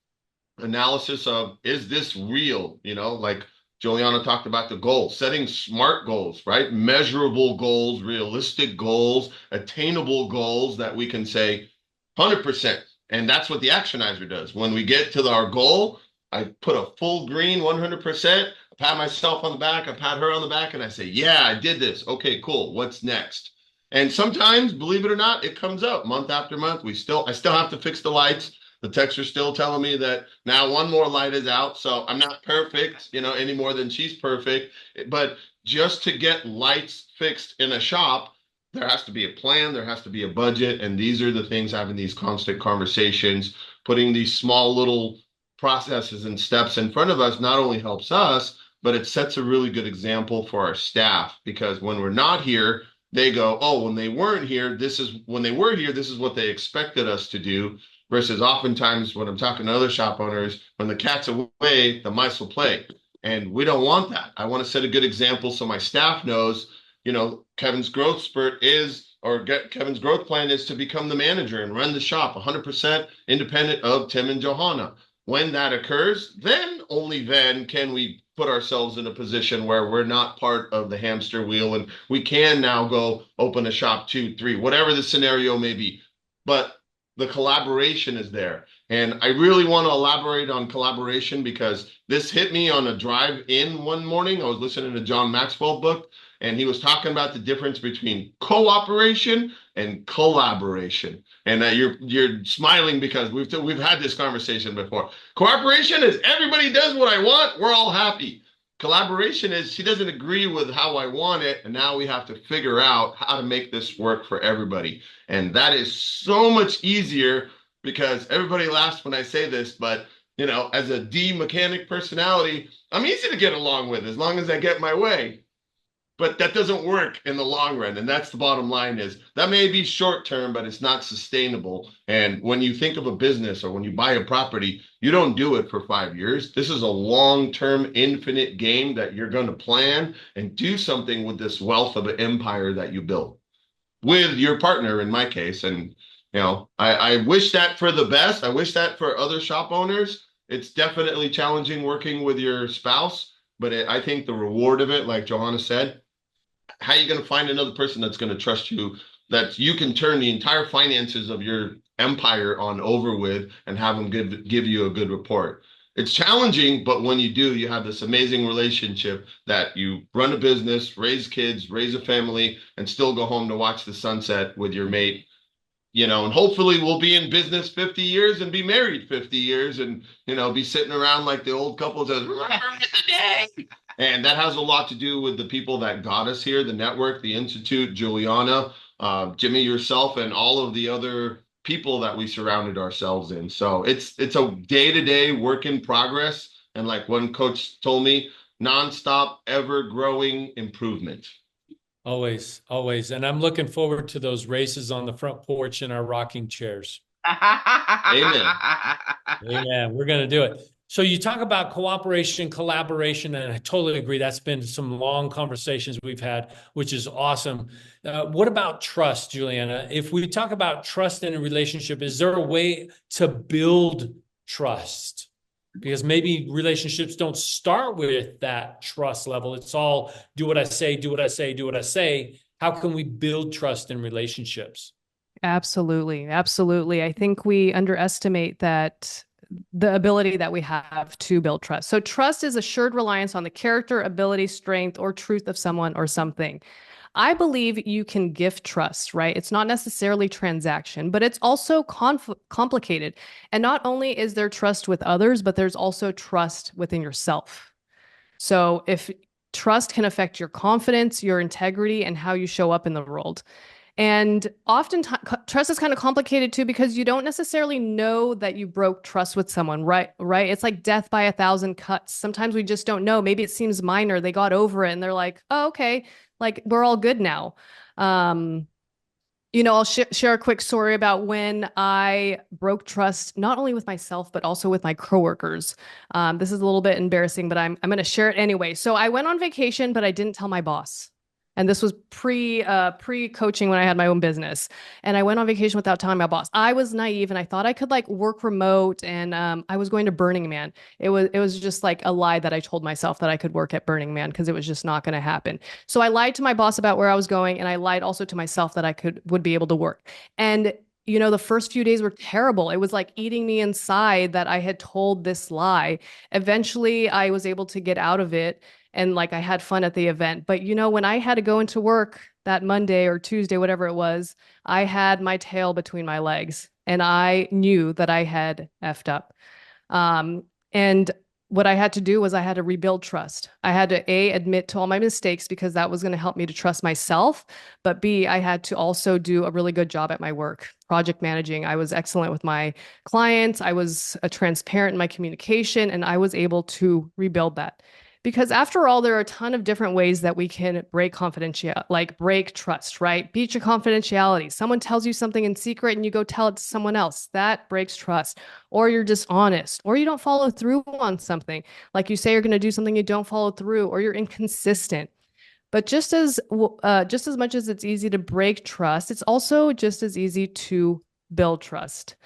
analysis of, is this real? Like Juliana talked about the goals, setting smart goals, right? Measurable goals, realistic goals, attainable goals that we can say 100%. And that's what the actionizer does. When we get to our goal, I put a full green 100%, I pat myself on the back, I pat her on the back, and I say, yeah, I did this. Okay, cool. What's next? And sometimes, believe it or not, it comes up month after month. I still have to fix the lights. The techs are still telling me that now one more light is out. So I'm not perfect, any more than she's perfect. But just to get lights fixed in a shop, there has to be a plan, there has to be a budget. And these are the things, having these constant conversations, putting these small little processes and steps in front of us not only helps us, but it sets a really good example for our staff. Because when we're not here, they go, oh, when they were here, this is what they expected us to do. versus oftentimes when I'm talking to other shop owners, when the cat's away, the mice will play. And we don't want that. I want to set a good example so my staff knows, Kevin's growth spurt Kevin's growth plan is to become the manager and run the shop 100% independent of Tim and Johanna. When that occurs, then only then can we put ourselves in a position where we're not part of the hamster wheel and we can now go open a shop 2, 3, whatever the scenario may be. But the collaboration is there. And I really want to elaborate on collaboration because this hit me on a drive in one morning. I was listening to John Maxwell book, and he was talking about the difference between cooperation and collaboration. And you're smiling because we've had this conversation before. Cooperation is everybody does what I want, we're all happy. Collaboration is she doesn't agree with how I want it, and now we have to figure out how to make this work for everybody. And that is so much easier because everybody laughs when I say this, but as a D mechanic personality, I'm easy to get along with as long as I get my way. But that doesn't work in the long run. And that's the bottom line is that may be short term, but it's not sustainable. And when you think of a business or when you buy a property, you don't do it for 5 years. This is a long-term infinite game that you're going to plan and do something with this wealth of an empire that you built with your partner in my case. And, I wish that for the best. I wish that for other shop owners. It's definitely challenging working with your spouse, but I think the reward of it, like Joanna said, how are you going to find another person that's going to trust you, that you can turn the entire finances of your empire on over with and have them give you a good report? It's challenging, but when you do, you have this amazing relationship that you run a business, raise kids, raise a family, and still go home to watch the sunset with your mate. And hopefully we'll be in business 50 years and be married 50 years and, be sitting around like the old couple that remember the day. And that has a lot to do with the people that got us here, the network, the Institute, Juliana, Jimmy, yourself, and all of the other people that we surrounded ourselves in. So it's a day-to-day work in progress. And like one coach told me, nonstop, ever-growing improvement. Always, always. And I'm looking forward to those races on the front porch in our rocking chairs. Amen. Amen. We're going to do it. So you talk about cooperation, collaboration, and I totally agree. That's been some long conversations we've had, which is awesome. What about trust, Juliana? If we talk about trust in a relationship, is there a way to build trust? Because maybe relationships don't start with that trust level. It's all do what I say, do what I say, do what I say. How can we build trust in relationships? Absolutely. Absolutely. I think we underestimate the ability that we have to build trust. So trust is assured reliance on the character, ability, strength, or truth of someone or something. I believe you can gift trust, right? It's not necessarily transaction, but it's also complicated. And not only is there trust with others, but there's also trust within yourself. So if trust can affect your confidence, your integrity, and how you show up in the world. And oftentimes trust is kind of complicated too, because you don't necessarily know that you broke trust with someone, right? Right. It's like death by 1,000 cuts. Sometimes we just don't know. Maybe it seems minor. They got over it and they're like, oh, okay. Like we're all good now. I'll share a quick story about when I broke trust, not only with myself, but also with my coworkers. This is a little bit embarrassing, but I'm going to share it anyway. So I went on vacation, but I didn't tell my boss. And this was pre-coaching when I had my own business. And I went on vacation without telling my boss. I was naive and I thought I could like work remote, and I was going to Burning Man. It was just like a lie that I told myself that I could work at Burning Man because it was just not going to happen. So I lied to my boss about where I was going, and I lied also to myself that I would be able to work. And the first few days were terrible. It was like eating me inside that I had told this lie. Eventually, I was able to get out of it. And like I had fun at the event. But when I had to go into work that Monday or Tuesday, whatever it was, I had my tail between my legs and I knew that I had effed up. And what I had to do was I had to rebuild trust. I had to admit to all my mistakes because that was going to help me to trust myself. But B, I had to also do a really good job at my work, project managing. I was excellent with my clients. I was transparent in my communication, and I was able to rebuild that. Because after all, there are a ton of different ways that we can break confidentiality, like break trust, right? Breach of confidentiality. Someone tells you something in secret and you go tell it to someone else. That breaks trust. Or you're dishonest, or you don't follow through on something. Like you say you're going to do something, you don't follow through, or you're inconsistent. But just as much as it's easy to break trust, it's also just as easy to build trust.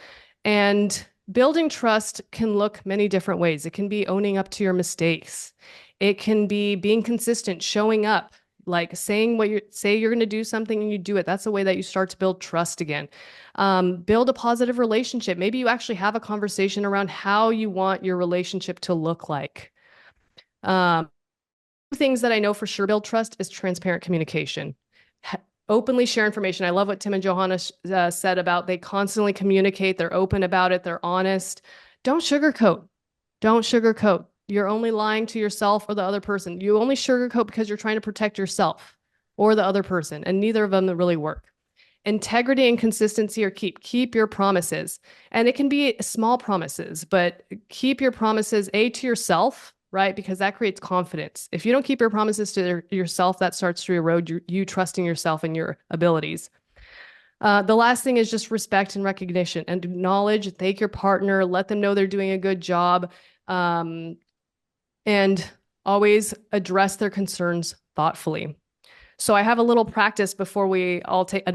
And building trust can look many different ways. It can be owning up to your mistakes. It can be being consistent, showing up, like saying what you say you're going to do something and you do it. That's the way that you start to build trust again. Build a positive relationship. Maybe you actually have a conversation around how you want your relationship to look like. Things that I know for sure build trust is transparent communication. Openly share information. I love what Tim and Johanna said about they constantly communicate. They're open about it. They're honest. Don't sugarcoat. Don't sugarcoat. You're only lying to yourself or the other person. You only sugarcoat because you're trying to protect yourself or the other person, and neither of them really work. Integrity and consistency are key. Keep your promises. And it can be small promises, but keep your promises, to yourself, right? Because that creates confidence. If you don't keep your promises to yourself, that starts to erode you trusting yourself and your abilities. The last thing is just respect and recognition, and acknowledge, thank your partner, let them know they're doing a good job, and always address their concerns thoughtfully. So I have a little practice before we all take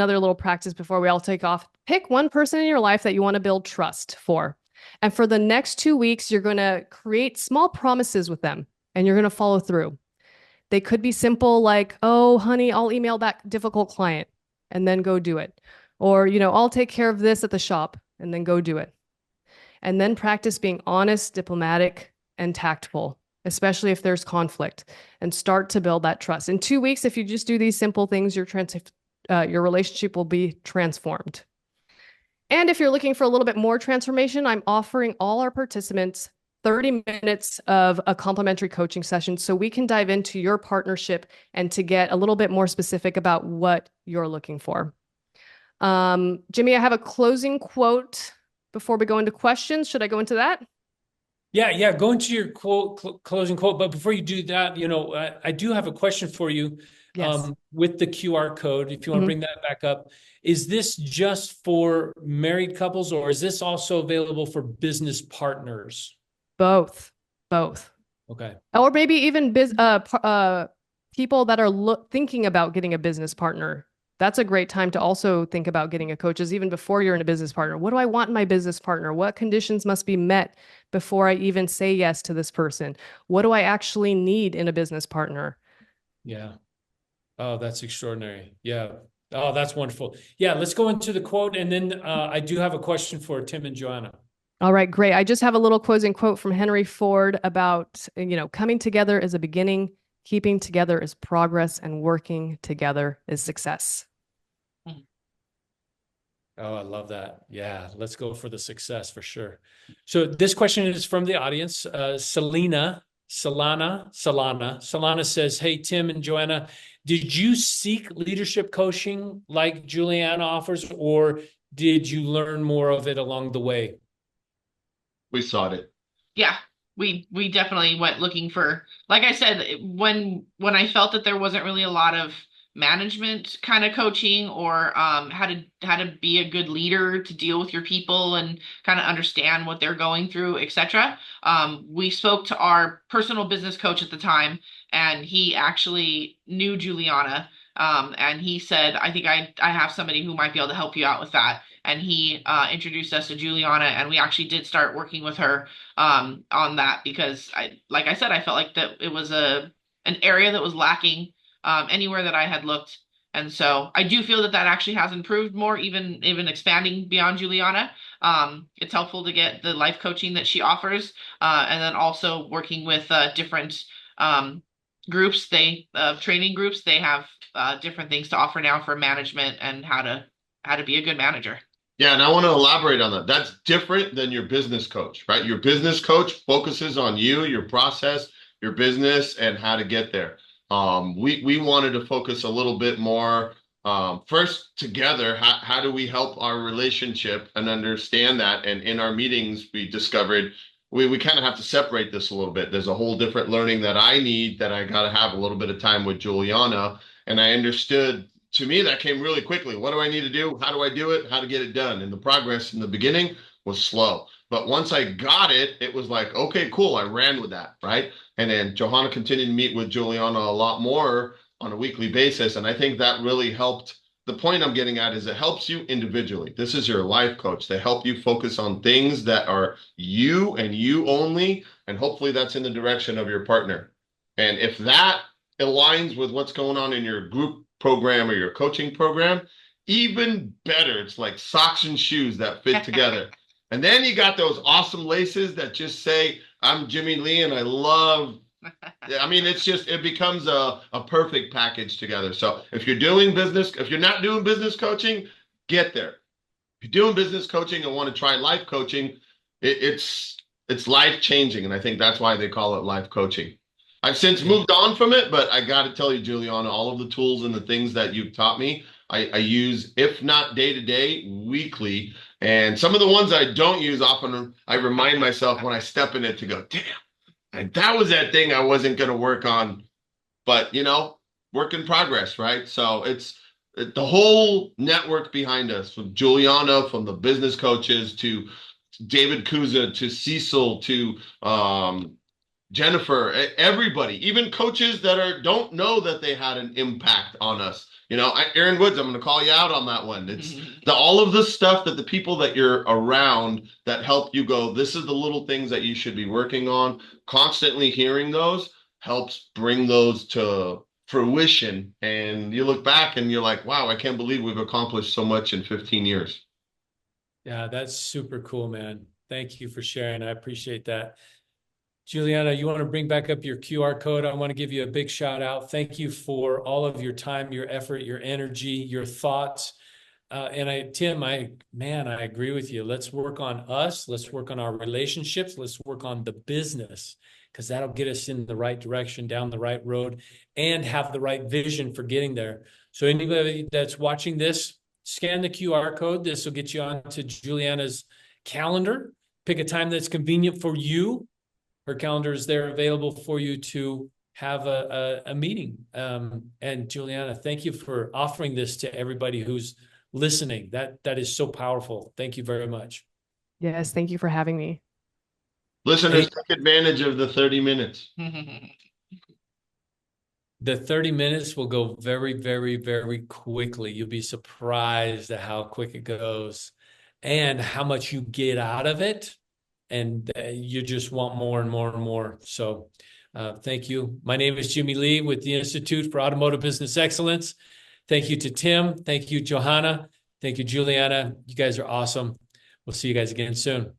off. Pick one person in your life that you want to build trust for. And for the next 2 weeks, you're going to create small promises with them and you're going to follow through. They could be simple, like, oh, honey, I'll email that difficult client and then go do it. Or, I'll take care of this at the shop and then go do it. And then practice being honest, diplomatic, and tactful, especially if there's conflict, and start to build that trust. In 2 weeks, if you just do these simple things, your relationship will be transformed. And if you're looking for a little bit more transformation, I'm offering all our participants 30 minutes of a complimentary coaching session so we can dive into your partnership and to get a little bit more specific about what you're looking for. Jimmy, I have a closing quote before we go into questions. Should I go into that? Yeah. Go into your closing quote. But before you do that, I do have a question for you. Yes. With the QR code, if you want to bring that back up, is this just for married couples, or is this also available for business partners? Both. Okay. Or maybe even people that are thinking about getting a business partner. That's a great time to also think about getting a coach, is even before you're in a business partner. What do I want in my business partner? What conditions must be met before I even say yes to this person? What do I actually need in a business partner? Yeah. Oh, that's extraordinary. Yeah. Oh, that's wonderful. Yeah. Let's go into the quote. And then I do have a question for Tim and Joanna. All right, great. I just have a little closing quote from Henry Ford about, coming together is a beginning, keeping together is progress, and working together is success. Oh, I love that. Yeah, let's go for the success for sure. So this question is from the audience. Solana says, hey, Tim and Joanna, did you seek leadership coaching like Juliana offers, or did you learn more of it along the way? We sought it. Yeah, we definitely went looking for, like I said, when I felt that there wasn't really a lot of management kind of coaching, or how to be a good leader to deal with your people and kind of understand what they're going through, etc. We spoke to our personal business coach at the time, and he actually knew Juliana, and he said, I think I have somebody who might be able to help you out with that. And he introduced us to Juliana, and we actually did start working with her on that, because like I said, I felt like that it was an area that was lacking anywhere that I had looked. And so I do feel that actually has improved more, even expanding beyond Juliana. It's helpful to get the life coaching that she offers, and then also working with different groups. Training groups. They have different things to offer now for management and how to be a good manager. Yeah, and I want to elaborate on that. That's different than your business coach, right? Your business coach focuses on you, your process, your business, and how to get there. We wanted to focus a little bit more first together. How do we help our relationship and understand that? And in our meetings, we discovered we kind of have to separate this a little bit. There's a whole different learning that I need that I got to have a little bit of time with Juliana. And I understood, to me, that came really quickly. What do I need to do? How do I do it? How to get it done? And the progress in the beginning was slow. But once I got it, it was like, okay, cool. I ran with that, right? And then Johanna continued to meet with Juliana a lot more on a weekly basis. And I think that really helped. The point I'm getting at is it helps you individually. This is your life coach. They help you focus on things that are you and you only, and hopefully that's in the direction of your partner. And if that aligns with what's going on in your group program or your coaching program, even better. It's like socks and shoes that fit together. And then you got those awesome laces that just say, I'm Jimmy Lee and I love. I mean, it's just, it becomes a perfect package together. So if you're doing business, if you're not doing business coaching, get there. If you're doing business coaching and want to try life coaching, it's life changing. And I think that's why they call it life coaching. I've since moved on from it, but I got to tell you, Juliana, all of the tools and the things that you've taught me, I use, if not day to day, weekly. And some of the ones I don't use often, I remind myself when I step in it to go, damn. And that was that thing I wasn't going to work on, but work in progress, right? So it's the whole network behind us, from Juliana, from the business coaches to David Kuza, to Cecil, to Jennifer, everybody, even coaches that don't know that they had an impact on us. Aaron Woods, I'm going to call you out on that one. It's all of the stuff that the people that you're around that help you go, this is the little things that you should be working on. Constantly hearing those helps bring those to fruition. And you look back and you're like, wow, I can't believe we've accomplished so much in 15 years. Yeah, that's super cool, man. Thank you for sharing. I appreciate that. Juliana, you want to bring back up your QR code? I want to give you a big shout out. Thank you for all of your time, your effort, your energy, your thoughts. Tim, I agree with you. Let's work on us. Let's work on our relationships. Let's work on the business, because that'll get us in the right direction, down the right road, and have the right vision for getting there. So anybody that's watching this, scan the QR code. This will get you onto Juliana's calendar. Pick a time that's convenient for you. Her calendar is there available for you to have a meeting. And Juliana, thank you for offering this to everybody who's listening. That is so powerful. Thank you very much. Yes, thank you for having me. Listeners, take advantage of the 30 minutes. The 30 minutes will go very, very, very quickly. You'll be surprised at how quick it goes and how much you get out of it. And you just want more and more and more. So thank you. My name is Jimmy Lee with the Institute for Automotive Business Excellence. Thank you to Tim. Thank you, Johanna. Thank you, Juliana. You guys are awesome. We'll see you guys again soon.